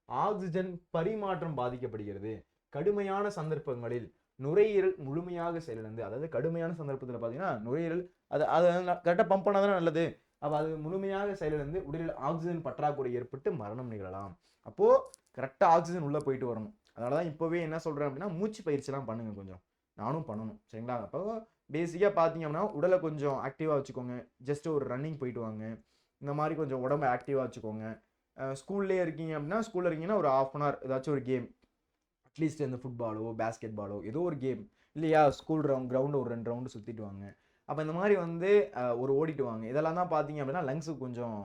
ஆக்சிஜன் பரிமாற்றம் பாதிக்கப்படுகிறது. கடுமையான சந்தர்ப்பங்களில் நுரையீரல் முழுமையாக செயலிழந்து, அதாவது கடுமையான சந்தர்ப்பத்தில் பார்த்தீங்கன்னா நுரையீரல் அதை கரெக்டாக பம்ப் பண்ணாதானே நல்லது. அப்போ அது முழுமையாக செயலிழந்து உடலில் ஆக்சிஜன் பற்றாக்குறை ஏற்பட்டு மரணம் நிகழலாம். அப்போ கரெக்டாக ஆக்சிஜன் உள்ள போயிட்டு வரணும். அதனாலதான் இப்போவே என்ன சொல்றேன் அப்படின்னா மூச்சு பயிற்சிலாம் பண்ணுங்க, கொஞ்சம் நானும் பண்ணணும். சரிங்களா? அப்போ பேசிக்காக பார்த்தீங்க அப்படின்னா உடலை கொஞ்சம் ஆக்டிவாக வச்சுக்கோங்க. ஜஸ்ட் ஒரு ரன்னிங் போயிட்டு வாங்க, இந்த மாதிரி கொஞ்சம் உடம்பை ஆக்டிவாக வச்சுக்கோங்க. ஸ்கூல்லே இருக்கீங்க அப்படின்னா ஸ்கூலில் இருக்கீங்கன்னா ஒரு 1/2 hour ஏதாச்சும் ஒரு கேம், அட்லீஸ்ட் இந்த ஃபுட்பாலோ பேஸ்கெட் பாலோ ஏதோ ஒரு கேம் இல்லையா, ஸ்கூல் கிரவுண்டு ஒரு 2 ரவுண்டு சுற்றிட்டு வாங்க. அப்போ இந்த மாதிரி வந்து ஒரு ஓடிட்டு வாங்க. இதெல்லாம் தான் பார்த்தீங்க அப்படின்னா லங்ஸுக்கு கொஞ்சம்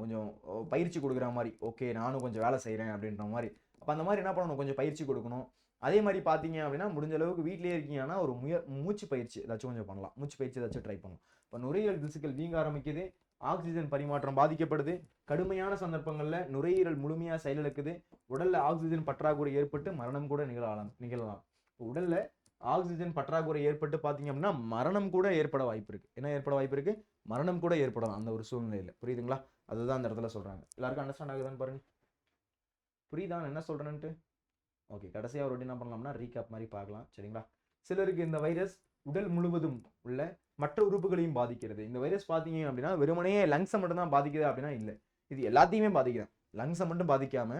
கொஞ்சம் பயிற்சி கொடுக்குற மாதிரி, ஓகே நானும் கொஞ்சம் வேலை செய்கிறேன் அப்படின்ற மாதிரி. அப்போ அந்த மாதிரி என்ன பண்ணணும், கொஞ்சம் பயிற்சி கொடுக்கணும். அதே மாதிரி பார்த்தீங்க அப்படின்னா முடிஞ்ச அளவுக்கு வீட்டிலேயே இருக்கீங்கன்னா ஒரு மூச்சு பயிற்சி ஏதாச்சும் கொஞ்சம் பண்ணலாம். மூச்சு பயிற்சி ஏதாச்சும் ட்ரை பண்ணலாம். இப்போ நுரையீரல் திசுக்கள் வீங்க ஆரம்பிக்குது, ஆக்சிஜன் பரிமாற்றம் பாதிக்கப்படுது, கடுமையான சந்தர்ப்பங்களில் நுரையீரல் முழுமையாக செயலிழக்குது, உடல்ல ஆக்சிஜன் பற்றாக்குறை ஏற்பட்டு மரணம் கூட நிகழலாம். உடல்ல ஆக்சிஜன் பற்றாக்குறை ஏற்பட்டு பார்த்தீங்க அப்படின்னா மரணம் கூட ஏற்பட வாய்ப்பு இருக்கு. என்ன ஏற்பட வாய்ப்பு இருக்கு, மரணம் கூட ஏற்படலாம் அந்த ஒரு சூழ்நிலையில. புரியுதுங்களா? அதுதான் அந்த இடத்துல சொல்றாங்க. எல்லாருக்கும் அண்டர்ஸ்டாண்ட் ஆகுதான்னு பாருங்க. புரியுதா என்ன சொல்றேன்ட்டு? ஓகே, கடைசியாக ஒரு என்ன பண்ணலாம்னா ரீகேப் மாதிரி பார்க்கலாம். சரிங்களா? சிலருக்கு இந்த வைரஸ் உடல் முழுவதும் உள்ள மற்ற உறுப்புகளையும் பாதிக்கிறது. இந்த வைரஸ் பார்த்தீங்க அப்படின்னா வெறுமனே லங்ஸை மட்டும் தான் பாதிக்குது அப்படின்னா இல்லை, இது எல்லாத்தையுமே பாதிக்குது. லங்ஸை மட்டும் பாதிக்காம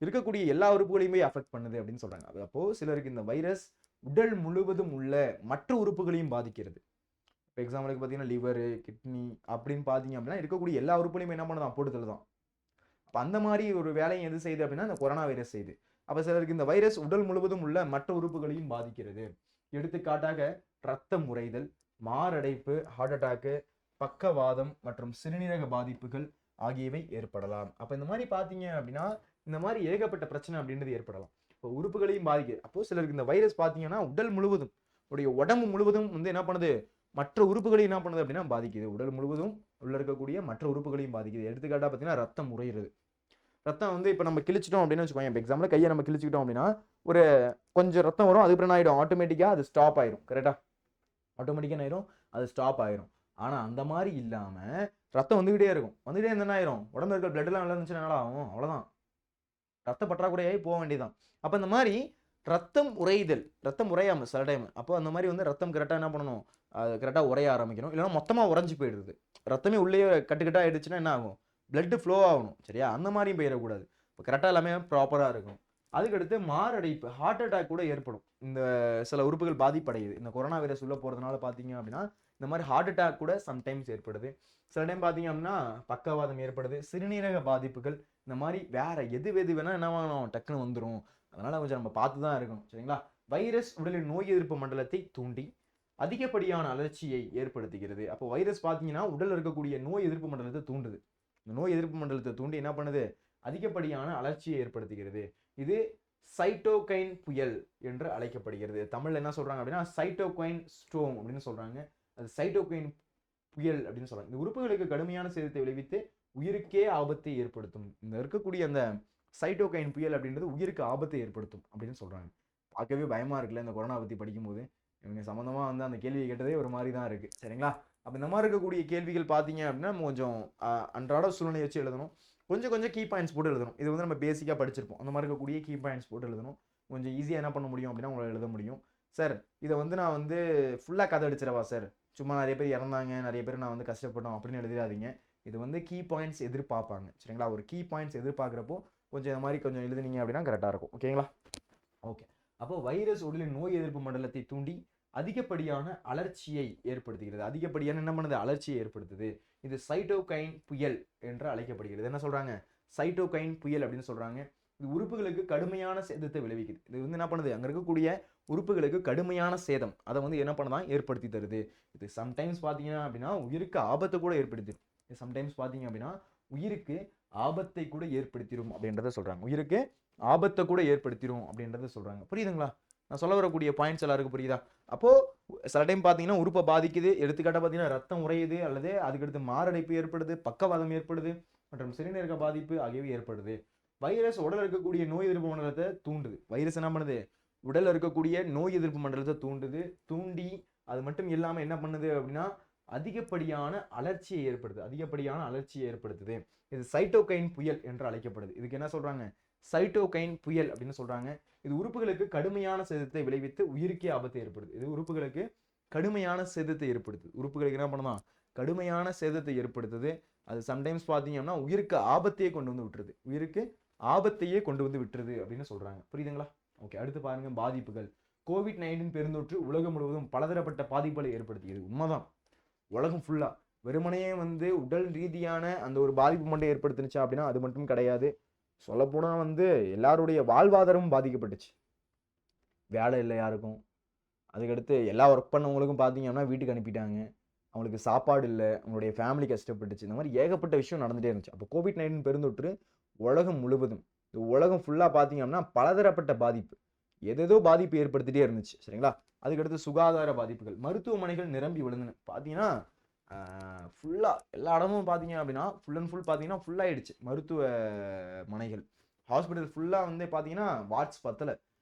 இருக்கக்கூடிய எல்லா உறுப்புகளையுமே அஃபெக்ட் பண்ணுது அப்படின்னு சொல்றாங்க. அப்போ சிலருக்கு இந்த வைரஸ் உடல் முழுவதும் உள்ள மற்ற உறுப்புகளையும் பாதிக்கிறது. இப்போ எக்ஸாம்பிளுக்கு பார்த்தீங்கன்னா லிவரு, கிட்னி அப்படின்னு பார்த்தீங்க அப்படின்னா இருக்கக்கூடிய எல்லா உறுப்புகளையும் என்ன பண்ணுதான், போட்டுதல் தான். அப்போ அந்த மாதிரி ஒரு வேலையை எது செய்யுது அப்படின்னா இந்த கொரோனா வைரஸ் செய்யுது. அப்போ சிலருக்கு இந்த வைரஸ் உடல் முழுவதும் உள்ள மற்ற உறுப்புகளையும் பாதிக்கிறது. எடுத்துக்காட்டாக ரத்தம் உறைதல், மாரடைப்பு, ஹார்ட் அட்டாக்கு, பக்கவாதம் மற்றும் சிறுநீரக பாதிப்புகள் ஆகியவை ஏற்படலாம். அப்போ இந்த மாதிரி பார்த்தீங்க அப்படின்னா இந்த மாதிரி ஏகப்பட்ட பிரச்சனை அப்படின்றது ஏற்படலாம். இப்போ உறுப்புகளையும் பாதிக்குது. அப்போ சிலருக்கு இந்த வைரஸ் பார்த்தீங்கன்னா உடல் முழுவதும், உடைய உடம்பு முழுவதும் வந்து என்ன பண்ணுது, மற்ற உறுப்புகளையும் என்ன பண்ணுது அப்படின்னா பாதிக்குது. உடல் முழுவதும் உள்ள இருக்கக்கூடிய மற்ற உறுப்புகளையும் பாதிக்குது. எடுத்துக்காட்டா பார்த்தீங்கன்னா ரத்தம் உறையிறது. ரத்தம் வந்து இப்ப நம்ம கிழிச்சிட்டோம் அப்படின்னு வச்சுக்கோங்க. இப்ப எக்ஸாம்பிள் கைய நம்ம கிழிச்சுக்கிட்டோம் அப்படின்னா, ஒரு கொஞ்சம் ரத்தம் வரும். அதுக்கப்புறம் என்ன ஆயிடும்? ஆட்டோமேட்டிக்கா அது ஸ்டாப் ஆயிரும். கரெக்ட்டா? ஆட்டோமேட்டிக்கா என்ன ஆயிரும்? அது ஸ்டாப் ஆயிரும். ஆனா அந்த மாரி இல்லாம ரத்தம் வந்துகிட்டே இருக்கும். வந்துட்டே இருந்தா என்ன ஆயிரும்? உடம்புல இருக்க பிளட் எல்லாம் வெளில வந்துச்சுன்னா என்னடா ஆகும்? அவ்வளவுதான். ரத்த பற்றாக்குறையாகி போக வேண்டியதுதான். அப்ப இந்த மாரி ரத்தம் உறைதல், ரத்தம் உறையாம சில டைம். அப்போ அந்த மாரி வந்து ரத்தம் கரெக்ட்டா என்ன பண்ணணும்? அது கரெக்ட்டா உறைய ஆரம்பிக்கணும். இல்லன்னா மொத்தமா உறைஞ்சு போயிடுது. ரத்தமே உள்ளேயே கட்டு ஆயிடுச்சுன்னா என்ன ஆகும்? பிளட் ஃப்ளோ ஆகணும். சரியா? அந்த மாரியும் போயிறக்கூடாது. இப்ப கரெக்ட்டா எல்லாமே ப்ராப்பரா இருக்கணும். அதுக்கடுத்து மாரடைப்பு, ஹார்ட் அட்டாக் கூட ஏற்படும். இந்த சில உறுப்புகள் பாதிப்படையுது. இந்த கொரோனா வைரஸ் உள்ள போறதுனால பார்த்தீங்க அப்படின்னா, இந்த மாரி ஹார்ட் அட்டாக் கூட சம்டைம்ஸ் ஏற்படுது. சில டைம் பார்த்தீங்க அப்படின்னா, பக்கவாதம் ஏற்படுது. சிறுநீரக பாதிப்புகள் இந்த மாரி வேற எது வேணா என்ன ஆகும்? டக்குனு வந்துரும். அதனால கொஞ்சம் நம்ம பார்த்து தான் இருக்கணும். சரிங்களா? வைரஸ் உடலின் நோய் எதிர்ப்பு மண்டலத்தை தூண்டி அதிகப்படியான அலர்ச்சியை ஏற்படுத்துகிறது. அப்போ வைரஸ் பார்த்தீங்கன்னா, உடல்ல இருக்கக்கூடிய நோய் எதிர்ப்பு மண்டலத்த தூண்டுது. இந்த நோய் எதிர்ப்பு மண்டலத்த தூண்டி என்ன பண்ணுது? அதிகப்படியான அலர்ச்சியை ஏற்படுத்துகிறது. இது சைட்டோகைன் புயல் என்று அழைக்கப்படுகிறது. தமிழ்ல என்ன சொல்றாங்க அப்படின்னா, சைட்டோகைன் ஸ்டோர்ம் அப்படின்னு சொல்றாங்க. அது சைட்டோகைன் புயல் அப்படின்னு சொல்றாங்க. இந்த உறுப்புகளுக்கு கடுமையான சேதத்தை விளைவித்து உயிருக்கே ஆபத்தை ஏற்படுத்தும். இந்த இருக்கக்கூடிய அந்த சைட்டோகைன் புயல் அப்படின்றது உயிருக்கு ஆபத்தை ஏற்படுத்தும் அப்படின்னு சொல்றாங்க. பார்க்கவே பயமா இருக்குல்ல இந்த கொரோனா பத்தி படிக்கும்போது. இவங்க சம்மந்தமா வந்து அந்த கேள்விய கேட்டதே ஒரு மாரி தான் இருக்கு. சரிங்களா? அப்ப இந்த மாரி இருக்கக்கூடிய கேள்விகள் பார்த்தீங்க அப்படின்னா, நம்ம கொஞ்சம் அன்றாட சூழ்நிலைய வச்சு எழுதணும். கொஞ்சம் கொஞ்சம் கீ பாயிண்ட்ஸ் போட்டு எழுதணும். இது வந்து நம்ம பேசிக்கா படிச்சிருப்போம். அந்த மாரி இருக்கக்கூடிய கீ பாயிண்ட்ஸ் போட்டு எழுதணும். கொஞ்சம் ஈஸியா என்ன பண்ண முடியும் அப்படின்னா, உங்களால எழுத முடியும். சார், இத வந்து நான் வந்து ஃபுல்லா கதை அடிச்சிடவா சார்? சும்மா நெறைய பேர் இறந்தாங்க, நெறைய பேர் நான் வந்து கஷ்டப்பட்டோம் அப்படின்னு எழுதிறாதீங்க. இது வந்து கீ பாயிண்ட்ஸ் எதிர்பார்ப்பாங்க. சரிங்களா? ஒரு கீ பாயிண்ட்ஸ் எதிர்பார்க்கிறப்போ, கொஞ்சம் இந்த மாரி கொஞ்சம் எழுதுனீங்க அப்படின்னா கரெக்ட்டா இருக்கும். ஓகேங்களா? ஓகே. அப்போ வைரஸ் உடலின் நோய் எதிர்ப்பு மண்டலத்தை தூண்டி அதிகப்படியான அலர்ச்சியை ஏற்படுத்துகிறது. அதிகப்படியான என்ன பண்ணுது? அலர்ச்சியை ஏற்படுத்துது. இது சைட்டோகைன் புயல் என்று அழைக்கப்படுகிறது. என்ன சொல்றாங்க? சைட்டோகைன் புயல் அப்படின்னு சொல்றாங்க. இது உறுப்புகளுக்கு கடுமையான சேதத்தை விளைவிக்குது. இது வந்து என்ன பண்ணுது? அங்க இருக்கக்கூடிய உறுப்புகளுக்கு கடுமையான சேதம். அத வந்து என்ன பண்ணுதான்? ஏற்படுத்தி தருது. இது சம்டைம்ஸ் பார்த்தீங்க அப்படின்னா, உயிருக்கு ஆபத்த கூட ஏற்படுத்திரும். சம்டைம்ஸ் பார்த்தீங்க அப்படின்னா, உயிருக்கு ஆபத்தை கூட ஏற்படுத்திரும் அப்படின்றத சொல்றாங்க. உயிருக்கு ஆபத்த கூட ஏற்படுத்திரும் அப்படின்றத சொல்றாங்க. புரியுதுங்களா? நான் சொல்ல வரக்கூடிய பாயிண்ட்ஸ் எல்லாருக்கும் புரியுதா? அப்போ சில டைம் பார்த்தீங்கன்னா, உறுப்ப பாதிக்குது. எடுத்துக்காட்டா பார்த்தீங்கன்னா, ரத்தம் உறையுது அல்லது அதுக்கடுத்து மாரடைப்பு ஏற்படுது, பக்கவாதம் ஏற்படுது மற்றும் சிறுநீரக பாதிப்பு ஆகியவை ஏற்படுது. வைரஸ் உடல்ல இருக்கக்கூடிய நோய் எதிர்ப்பு மண்டலத்த தூண்டுது. வைரஸ் என்ன பண்ணுது? உடல்ல இருக்கக்கூடிய நோய் எதிர்ப்பு மண்டலத்த தூண்டுது. தூண்டி அது மட்டும் இல்லாம என்ன பண்ணுது அப்படின்னா, அதிகப்படியான அலர்ச்சியை ஏற்படுத்துது. அதிகப்படியான அலர்ச்சியை ஏற்படுத்துது. இது சைட்டோகைன் புயல் என்று அழைக்கப்படுது. இதுக்கு என்ன சொல்றாங்க? சைட்டோகைன் புயல் அப்படின்னு சொல்றாங்க. இது உறுப்புகளுக்கு கடுமையான சேதத்தை விளைவித்து உயிருக்கே ஆபத்தை ஏற்படுது. இது உறுப்புகளுக்கு கடுமையான சேதத்தை ஏற்படுத்துது. உறுப்புகளுக்கு என்ன பண்ணுதான்? கடுமையான சேதத்தை ஏற்படுத்துது. அது சம்டைம்ஸ் பார்த்தீங்கன்னா, உயிருக்கு ஆபத்தையே கொண்டு வந்து விட்டுருது. உயிருக்கு ஆபத்தையே கொண்டு வந்து விட்டுருது அப்படின்னு சொல்றாங்க. புரியுதுங்களா? ஓகே. அடுத்து பாருங்க பாதிப்புகள். கோவிட்-19 பெருந்தொற்று உலகம் முழுவதும் பலதரப்பட்ட பாதிப்புகளை ஏற்படுத்தியது. உண்மதான். உலகம் ஃபுல்லா. வெறுமனே வந்து உடல் ரீதியான அந்த ஒரு பாதிப்பு மட்டும் ஏற்படுத்துனுச்சா அப்படின்னா, அது மட்டும் கிடையாது. சொல்லப்போனா வந்து எல்லாருடைய வாழ்வாதாரமும் பாதிக்கப்பட்டுச்சு. வேலை இல்ல யாருக்கும். அதுக்கடுத்து எல்லா ஒர்க் பண்ணவங்களுக்கும் பார்த்தீங்க அப்படின்னா வீட்டுக்கு அனுப்பிட்டாங்க. அவங்களுக்கு சாப்பாடு இல்ல. அவங்களுடைய ஃபேமிலி கஷ்டப்பட்டுச்சு. இந்த மாரி ஏகப்பட்ட விஷயம் நடந்துட்டே இருந்துச்சு. அப்போ கோவிட்-19 பெருந்தொற்று உலகம் முழுவதும், இந்த உலகம் ஃபுல்லா பார்த்தீங்க அப்படின்னா பலதரப்பட்ட பாதிப்பு. ஏதேதோ பாதிப்பு ஏற்படுத்திட்டே இருந்துச்சு. சரிங்களா? அதுக்கடுத்து சுகாதார பாதிப்புகள். மருத்துவமனைகள் நிரம்பி வழிந்தன. பார்த்தீங்கன்னா, ஃபுல்லா எல்லா இடமும் பார்த்தீங்க அப்படின்னா, ஃபுல் அண்ட் ஃபுல் பார்த்தீங்கன்னா, ஃபுல் ஆயிடுச்சு. மனைகள். ஹாஸ்பிட்டல் ஃபுல்லா வந்து பார்த்தீங்கன்னா, வார்ட்ஸ் பத்தல.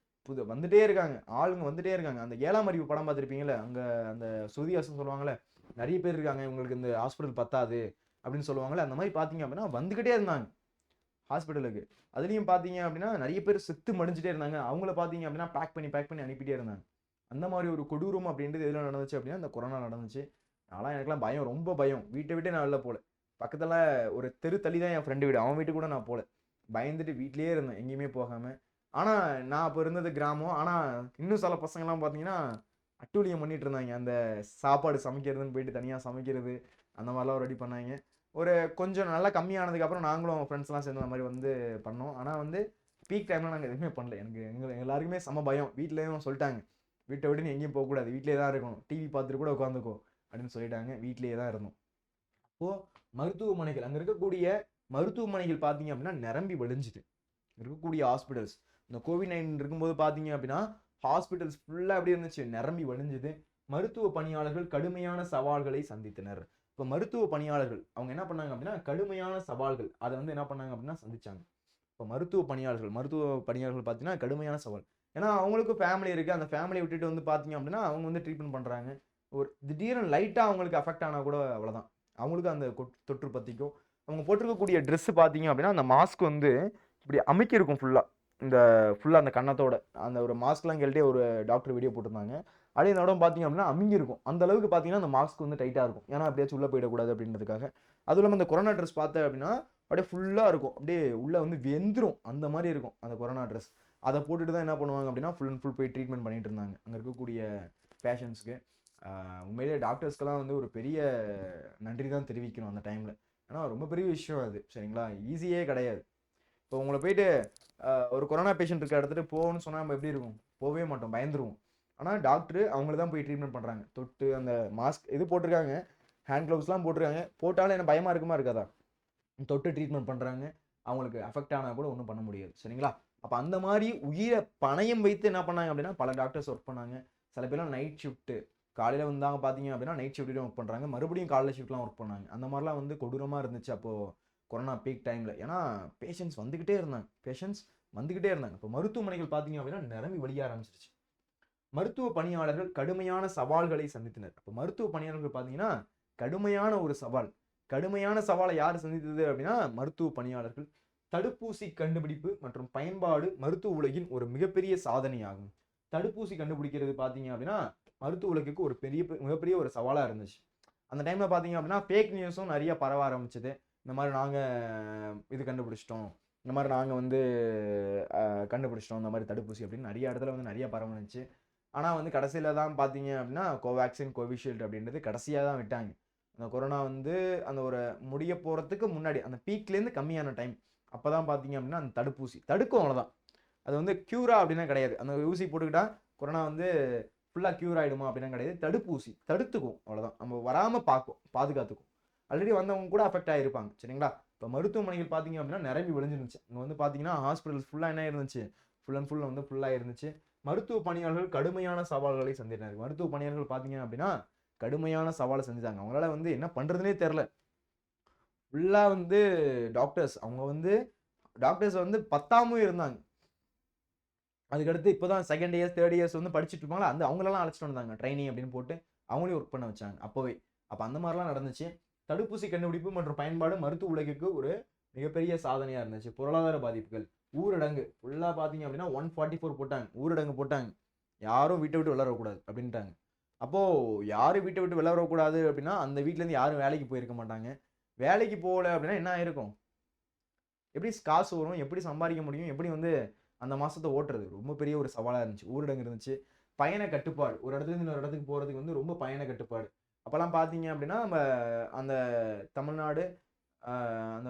வந்துட்டே இருக்காங்க. ஆளுங்க வந்துட்டே இருக்காங்க. அந்த 7ஆம் அறிவு படம் பார்த்திருப்பீங்கல்ல. அங்க அந்த ஸ்ருதிஹாசன் சொல்லுவாங்கல்ல, "நெறைய பேர் இருக்காங்க. உங்களுக்கு இந்த ஹாஸ்பிட்டல் பத்தாது." அப்படின்னு சொல்லுவாங்கல்ல. அந்த மாரி பார்த்தீங்க அப்படின்னா, வந்துகிட்டே இருந்தாங்க ஹாஸ்பிட்டலுக்கு. அதுலயும் பார்த்தீங்க அப்படின்னா, நெறைய பேர் செத்து மடிஞ்சுட்டே இருந்தாங்க. அவங்கள பார்த்தீங்க அப்படின்னா, பேக் பண்ணி அனுப்பிட்டே இருந்தாங்க. அந்த மாரி ஒரு கொடூரம் அப்படின்றது எதுல நடந்துச்சு அப்படின்னா, இந்த கொரோனா நடந்துச்சு. எனக்கெல்லாம் பயம். ரொம்ப பயம். வீட்ட விட்டே நான் வெளில போல. பக்கத்துல ஒரு தெரு தள்ளி தான் என் ஃப்ரெண்டு வீடு. அவன் வீட்டுக்கு கூட நான் போல. பயந்துட்டு வீட்லயே இருந்தேன். எங்கேயுமே போகாம. ஆனா, நான் அப்ப இருந்தது கிராமம். ஆனா, இன்னும் சில பசங்கலாம் பார்த்தீங்கன்னா, அட்டூழியம் பண்ணிட்டு இருந்தாங்க. அந்த சாப்பாடு சமைக்கிறதுன்னு போயிட்டு தனியா சமைக்கிறது, அந்த மாரிலாம் ரெடி பண்ணாய்ங்க. ஒரு கொஞ்சம் நல்லா கம்மியானதுக்கு அப்புறம் நாங்களும் ஃப்ரெண்ட்ஸ்லாம் சேர்ந்து அந்த மாரி வந்து பண்ணோம். ஆனா வந்து பீக் டைம்ல நாங்க எதுவுமே பண்ணல. எங்க எல்லாருக்குமே செம பயம். வீட்லயும் சொல்ட்டாங்க. "வீட்ட விட்டு நீ எங்கேயும் போக்கூடாது. வீட்லயே தான் இருக்கணும். டிவி பார்த்துட்டு கூட உட்காந்துக்கோ" அப்படின்னு சொல்லிட்டாங்க. வீட்லயே தான் இருந்தோம். அப்போ மருத்துவமனைகள் அங்க இருக்கக்கூடிய மருத்துவமனைகள் பார்த்தீங்க அப்படின்னா, நிரம்பி வழிஞ்சுது. இருக்கக்கூடிய ஹாஸ்பிட்டல்ஸ். இந்த கோவிட்-19 இருக்கும்போது பார்த்தீங்க அப்படின்னா, ஹாஸ்பிட்டல்ஸ் ஃபுல்லா எப்படி இருந்துச்சு? நிரம்பி வழிஞ்சுது. மருத்துவ பணியாளர்கள் கடுமையான சவால்களை சந்தித்தனர். இப்போ மருத்துவ பணியாளர்கள் அவங்க என்ன பண்ணாங்க அப்படின்னா கடுமையான சவால்கள் அதை வந்து என்ன பண்ணாங்க அப்படின்னா சந்திச்சாங்க. இப்போ மருத்துவ பணியாளர்கள் பார்த்தீங்கன்னா கடுமையான சவால். ஏன்னா அவங்களுக்கும் ஃபேமிலி இருக்கு. அந்த ஃபேமிலியை விட்டுட்டு வந்து பார்த்தீங்க அப்படின்னா அவங்க வந்து ட்ரீட்மெண்ட் பண்றாங்க. ஒரு திடீர்னு லைட்டா அவங்களுக்கு அஃபெக்ட் ஆனா கூட அவ்வளவுதான். அவங்களுக்கு அந்த தொற்று பத்திக்கும். அவங்க போட்டிருக்கக்கூடிய ட்ரெஸ் பார்த்தீங்க அப்படின்னா அந்த மாஸ்க் வந்து இப்படி அமுக்கி இருக்கும் ஃபுல்லா. இந்த ஃபுல்லா அந்த கன்னத்தோட அந்த ஒரு மாஸ்க்லாம் கேள்விட்டே ஒரு டாக்டர் வீடியோ போட்டிருந்தாங்க. அப்படியே இந்த இடம் பார்த்தீங்க அப்படின்னா அமுங்கி இருக்கும். அந்த அளவுக்கு பார்த்தீங்கன்னா அந்த மாஸ்க் வந்து டைட்டா இருக்கும். ஏன்னா அப்படியாச்சும் உள்ள போயிடக்கூடாது அப்படின்றதுக்காக. அதுவும் இல்லாமல் இந்த கொரோனா ட்ரெஸ் பார்த்தேன் அப்படின்னா அப்படியே ஃபுல்லா இருக்கும். அப்படியே உள்ள வந்து வெந்துரும் அந்த மாதிரி இருக்கும் அந்த கொரோனா ட்ரெஸ். அதை போட்டுட்டு தான் என்ன பண்ணுவாங்க அப்படின்னா ஃபுல் அண்ட் ஃபுல் போய் ட்ரீட்மெண்ட் பண்ணிட்டு இருந்தாங்க அங்கே இருக்கக்கூடிய பேஷண்ட்ஸ்க்கு. உண்மையிலேயே டாக்டர்ஸ்க்கெல்லாம் வந்து ஒரு பெரிய நன்றி தான் தெரிவிக்கணும் அந்த டைமில். ஏன்னா ரொம்ப பெரிய விஷயம் அது. சரிங்களா, ஈஸியே கிடையாது. இப்போ உங்களை போயிட்டு ஒரு கொரோனா பேஷண்ட் இருக்க இடத்துல போகணும்னு சொன்னால் நம்ம எப்படி இருக்கும்? போகவே மாட்டோம், பயந்துருவோம். ஆனால் டாக்டர் அவங்கள தான் போய் ட்ரீட்மெண்ட் பண்ணுறாங்க. தொட்டு அந்த மாஸ்க் இது போட்டிருக்காங்க, ஹேண்ட் க்ளவுஸ்லாம் போட்டிருக்காங்க. போட்டாலும் என்ன பயமாக இருக்குமா இருக்காதா? தொட்டு ட்ரீட்மெண்ட் பண்ணுறாங்க. அவங்களுக்கு அஃபெக்ட் ஆனால் கூட ஒன்றும் பண்ண முடியாது. சரிங்களா, அப்போ அந்த மாதிரி உயிரை பணயம் வைத்து என்ன பண்ணாங்க அப்படின்னா பல டாக்டர்ஸ் ஒர்க் பண்ணாங்க. சில பேர்லாம் நைட் ஷிஃப்ட்டு காலையில் வந்தாங்க பார்த்தீங்க அப்படின்னா நைட் ஷிஃப்ட்லையும் ஒர்க் பண்ணுறாங்க. மறுபடியும் காலையில் ஷிஃப்ட்லாம் ஒர்க் பண்ணாங்க. அந்த மாதிரிலாம் வந்து கொடூரமாக இருந்துச்சு அப்போது கொரோனா பீக் டைமில். ஏன்னா பேஷண்ட்ஸ் வந்துக்கிட்டே இருந்தாங்க. இப்போ மருத்துவமனைகள் பார்த்தீங்க அப்படின்னா நிரம்பி வழிய ஆரம்பிச்சிருச்சு. மருத்துவ பணியாளர்கள் கடுமையான சவால்களை சந்தித்தனர். இப்போ மருத்துவ பணியாளர்கள் பார்த்தீங்கன்னா கடுமையான சவாலை யார் சந்தித்தது அப்படின்னா மருத்துவ பணியாளர்கள். தடுப்பூசி கண்டுபிடிப்பு மற்றும் பயன்பாடு மருத்துவ உலகின் ஒரு மிகப்பெரிய சாதனையாகும். தடுப்பூசி கண்டுபிடிக்கிறது பார்த்தீங்க அப்படின்னா மருத்துவ உலகுக்கு ஒரு மிகப்பெரிய ஒரு சவாலாக இருந்துச்சு. அந்த டைமில் பார்த்தீங்க அப்படின்னா ஃபேக் நியூஸும் நிறைய பரவ ஆரம்பிச்சது. இந்த மாதிரி நாங்கள் இது கண்டுபிடிச்சிட்டோம், இந்த மாதிரி நாங்கள் வந்து கண்டுபிடிச்சிட்டோம் இந்த மாதிரி தடுப்பூசி அப்படின்னு நிறைய இடத்துல வந்து நிறைய பரவணுச்சு. ஆனால் வந்து கடைசியில் தான் பார்த்தீங்க அப்படின்னா கோவேக்சின் கோவிஷீல்டு அப்படின்றது கடைசியாக தான் விட்டாங்க. அந்த கொரோனா வந்து அந்த ஒரு முடிய போகிறதுக்கு முன்னாடி அந்த பீக்லேருந்து கம்மியான டைம் அப்போ தான் பார்த்தீங்க அப்படின்னா அந்த தடுப்பூசி தடுக்கும், அவ்வளோதான். அது வந்து க்யூரா அப்படின்னா கிடையாது. அந்த ஊசி போட்டுக்கிட்டா கொரோனா வந்து ஃபுல்லாக க்யூர் ஆகிடுமா அப்படின்னா கிடையாது. தடுப்பூசி தடுத்துக்கும், அவ்வளோதான். நம்ம வராமல் பாதுகாத்துக்கும். ஆல்ரெடி வந்தவங்க கூட அஃபெக்ட் ஆகிருப்பாங்க. சரிங்களா, இப்போ மருத்துவமனைகள் பார்த்தீங்க அப்படின்னா நிரம்பி விளைஞ்சிருந்துச்சு. இங்கே வந்து பார்த்தீங்கன்னா ஹாஸ்பிட்டல்ஸ் ஃபுல்லாக என்ன இருந்துச்சு, ஃபுல் அண்ட் ஃபுல் வந்து ஃபுல்லாக இருந்துச்சு. மருத்துவ பணியாளர்கள் கடுமையான சவால்களை சந்தித்தாங்க. மருத்துவ பணியாளர்கள் பார்த்தீங்க அப்படின்னா கடுமையான சவாலை செஞ்சாங்க. அவங்களால வந்து என்ன பண்ணுறதுனே தெரில. ஃபுல்லாக வந்து டாக்டர்ஸ் வந்து பத்தாமும் இருந்தாங்க. அதுக்கடுத்து இப்போ தான் செகண்ட் இயர்ஸ் தேர்ட் இயர்ஸ் வந்து படிச்சுட்டு இருப்பாங்களா அவங்களெல்லாம் அழைச்சிட்டு வந்தாங்க ட்ரைனி அப்படின்னு போட்டு அவங்களையும் ஒர்க் பண்ண வச்சாங்க அப்போவே. அப்போ அந்த மாதிரிலாம் நடந்துச்சு. தடுப்பூசி கண்டுபிடிப்பு மற்றும் பயன்பாடு மருத்துவ உலகிற்கு ஒரு மிகப்பெரிய சாதனையாக இருந்துச்சு. பொருளாதார பாதிப்புகள், ஊரடங்கு ஃபுல்லாக பார்த்தீங்க அப்படின்னா 144 போட்டாங்க, ஊரடங்கு போட்டாங்க. யாரும் வீட்டை விட்டு விளையாடக்கூடாது அப்படின்ட்டாங்க. அப்போது யாரும் வீட்டை விட்டு விளையாடக்கூடாது அப்படின்னா அந்த வீட்டிலேருந்து யாரும் வேலைக்கு போயிருக்க மாட்டாங்க. வேலைக்கு போகல அப்படின்னா என்ன ஆயிருக்கும்? எப்படி காசு வரும், எப்படி சம்பாதிக்க முடியும், எப்படி வந்து அந்த மாதத்தை ஓட்டுறது? ரொம்ப பெரிய ஒரு சவாலாக இருந்துச்சு. ஊரடங்கு இருந்துச்சு. பயண கட்டுப்பாடு, ஒரு இடத்துலேருந்து இன்னொரு இடத்துக்கு போகிறதுக்கு வந்து ரொம்ப பயண கட்டுப்பாடு. அப்போல்லாம் பார்த்தீங்க அப்படின்னா நம்ம அந்த தமிழ்நாடு அந்த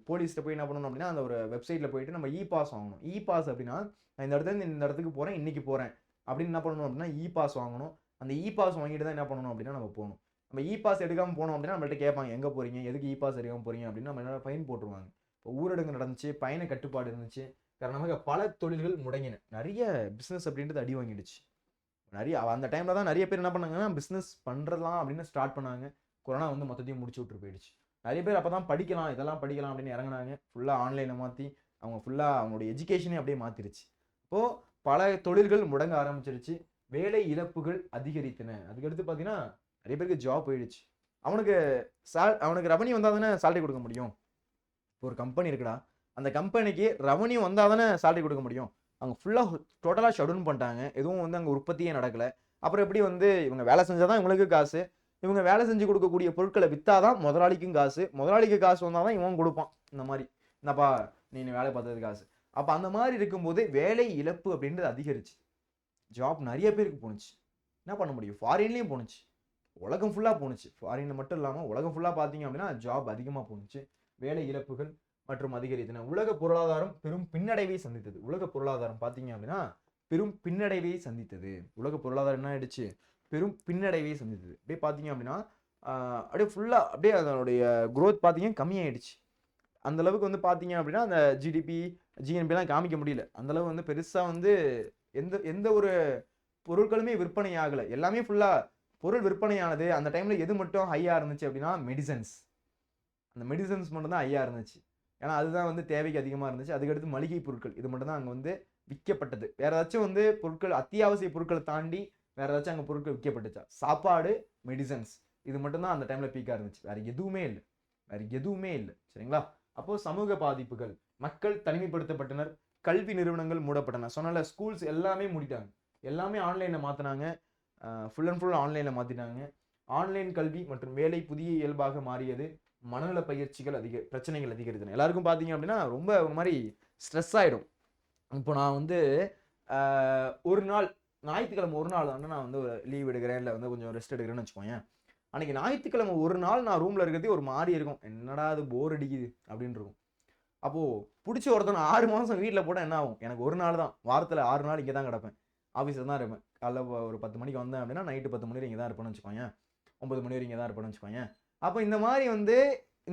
போலீஸ்கிட்ட போய் என்ன பண்ணணும் அப்படின்னா அந்த ஒரு வெப்சைட்டில் போயிட்டு நம்ம பாஸ் வாங்கணும். பாஸ் அப்படின்னா நான் இந்த இடத்துலேருந்து இந்த இடத்துக்கு போகிறேன், இன்றைக்கி போகிறேன் அப்படின்னு என்ன பண்ணணும் அப்படின்னா பாஸ் வாங்கணும். அந்த பாஸ் வாங்கிட்டு தான் என்ன பண்ணணும் அப்படின்னா நம்ம போகணும். நம்ம பாஸ் எடுக்காமல் போனோம் அப்படின்னா நம்மள்ட்ட கேட்பாங்க எங்கே போகிறீங்க, எதுக்கு பாஸ் எடுக்காமல் போகிறீங்க அப்படின்னு நம்ம என்ன ஃபைன் போட்டுருவாங்க. இப்போ ஊரடங்கு நடந்துச்சு, பயண கட்டுப்பாடு இருந்துச்சு. காரணமாக பல தொழில்கள் முடங்கின, நிறைய பிஸ்னஸ் அப்படின்றது அடி வாங்கிடுச்சு. அந்த டைமில் தான் நிறைய பேர் என்ன பண்ணாங்கன்னா பிஸ்னஸ் பண்ணுறலாம் அப்படின்னு ஸ்டார்ட் பண்ணாங்க. கொரோனா வந்து மொத்தத்தையும் முடிச்சு விட்டு போயிடுச்சு. நிறைய பேர் அப்போ தான் இதெல்லாம் படிக்கலாம் அப்படின்னு இறங்கினாங்க. ஃபுல்லாக ஆன்லைனில் மாற்றி அவங்க ஃபுல்லாக அவங்களுடைய எஜுகேஷனே அப்படியே மாற்றிருச்சு. இப்போது பல தொழில்கள் முடங்க ஆரம்பிச்சிருச்சு. வேலை இழப்புகள் அதிகரித்தன. அதுக்கடுத்து பார்த்தீங்கன்னா நிறைய பேருக்கு ஜாப் போயிடுச்சு. அவனுக்கு ரெவன்யூ வந்தால் தானே சேலரி கொடுக்க முடியும். இப்போ ஒரு கம்பெனி இருக்குடா, அந்த கம்பெனிக்கு ரெவன்யூ வந்தால் தானே சேலரி கொடுக்க முடியும். அவங்க ஃபுல்லாக டோட்டலாக ஷடவுன் பண்ணிட்டாங்க. எதுவும் வந்து அங்கே உற்பத்தியே நடக்கலை. அப்புறம் எப்படி வந்து இவங்க வேலை செஞ்சால் தான் இவங்களுக்கு காசு, இவங்க வேலை செஞ்சு கொடுக்கக்கூடிய பொருட்களை விற்றாதான் முதலாளிக்கும் காசு, முதலாளிக்கு காசு வந்தால் தான் இவன் கொடுப்பான். இந்த மாதிரி என்னப்பா நீ வேலை பார்த்தது காசு. அப்போ அந்த மாதிரி இருக்கும்போது வேலை இழப்பு அப்படின்றது அதிகரிச்சு. ஜாப் நிறைய பேருக்கு போணுச்சு. என்ன பண்ண முடியும்? ஃபாரின்லேயும் போணுச்சு, உலகம் ஃபுல்லாக போணுச்சு. ஃபாரினில் மட்டும் இல்லாமல் உலகம் ஃபுல்லாக பார்த்தீங்க அப்படின்னா ஜாப் அதிகமாக போணுச்சு. வேலை இழப்புகள் மற்றும் அதிகரித்தன. உலக பொருளாதாரம் பெரும் பின்னடைவை சந்தித்தது. உலக பொருளாதாரம் பார்த்தீங்க அப்படின்னா பெரும் பின்னடைவை சந்தித்தது. உலக பொருளாதாரம் என்ன ஆயிடுச்சு? பெரும் பின்னடைவை சந்தித்தது. அப்படியே பார்த்தீங்க அப்படின்னா அப்படியே ஃபுல்லாக அப்படியே அதனுடைய க்ரோத் பார்த்தீங்கன்னா கம்மியாயிடுச்சு. அந்தளவுக்கு வந்து பார்த்தீங்க அப்படின்னா அந்த ஜிஎன்பிலாம் காமிக்க முடியல. அந்தளவு வந்து பெருசாக வந்து எந்த ஒரு பொருட்களுமே விற்பனை ஆகலை. எல்லாமே ஃபுல்லாக பொருள் விற்பனையானது அந்த டைம்ல எது மட்டும் ஹையா இருந்துச்சு அப்படின்னா மெடிசன்ஸ். அந்த மெடிசன்ஸ் மட்டும் தான் ஹையா இருந்துச்சு. ஏன்னா அதுதான் வந்து தேவைக்கு அதிகமா இருந்துச்சு. அதுக்கடுத்து மளிகை பொருட்கள் இது மட்டும் தான் அங்க வந்து விற்கப்பட்டது. வேற ஏதாச்சும் வந்து பொருட்கள் அத்தியாவசிய பொருட்களை தாண்டி வேற ஏதாச்சும் அங்க பொருட்கள் விற்கப்பட்டுச்சா? சாப்பாடு, மெடிசன்ஸ் இது மட்டும் தான் அந்த டைம்ல பீக்கா இருந்துச்சு. வேற எதுவுமே இல்ல. வேற எதுவுமே இல்ல. சரிங்களா? அப்போ சமூக பாதிப்புகள், மக்கள் தனிமைப்படுத்தப்பட்டனர், கல்வி நிறுவனங்கள் மூடப்பட்டன. சொன்னல ஸ்கூல்ஸ் எல்லாமே மூடிட்டாங்க. எல்லாமே ஆன்லைன்ல மாத்துனாங்க. ஃபுல் அண்ட் ஃபுல் ஆன்லைன்ல மாத்திட்டாங்க. ஆன்லைன் கல்வி மற்றும் வேலை புதிய இயல்பாக மாறியது. மனநல பயிற்சிகள் பிரச்சனைகள் அதிகரித்தன. எல்லாருக்கும் பார்த்தீங்க அப்படின்னா ரொம்ப ஒரு மாதிரி ஸ்ட்ரெஸ் ஆயிடும். இப்போ நான் வந்து ஒரு நாள் ஞாயிற்றுக்கிழமை ஒரு நாள் தானே நான் வந்து லீவ் எடுக்கிறேன், இல்லை வந்து கொஞ்சம் ரெஸ்ட் எடுக்கிறேன்னு வச்சுக்கோங்க. அன்னைக்கு ஞாயிற்றுக்கிழமை ஒரு நாள் நான் ரூம்ல இருக்கிறதே ஒரு மாதிரி இருக்கும். என்னடா அது போர் அடிக்குது அப்படின்னு இருக்கும். அப்போ பிடிச்ச ஒருத்தன் 6 மாசம் வீட்டில் போட்டால் என்ன ஆகும்? எனக்கு ஒரு நாள் தான், வாரத்தில் 6 நாள் இங்கே தான் கிடப்பேன், ஆஃபீஸில் தான் இருப்பேன். காலைல ஒரு 10 மணிக்கு வந்தேன் அப்படின்னா நைட்டு 10 மணி வரை இங்கே தான் இருப்பேன்னு வச்சுக்கோங்க. 9 மணி வரை இங்கே தான் இருப்பேன்னு வச்சுக்கோங்க. அப்போ இந்த மாதிரி வந்து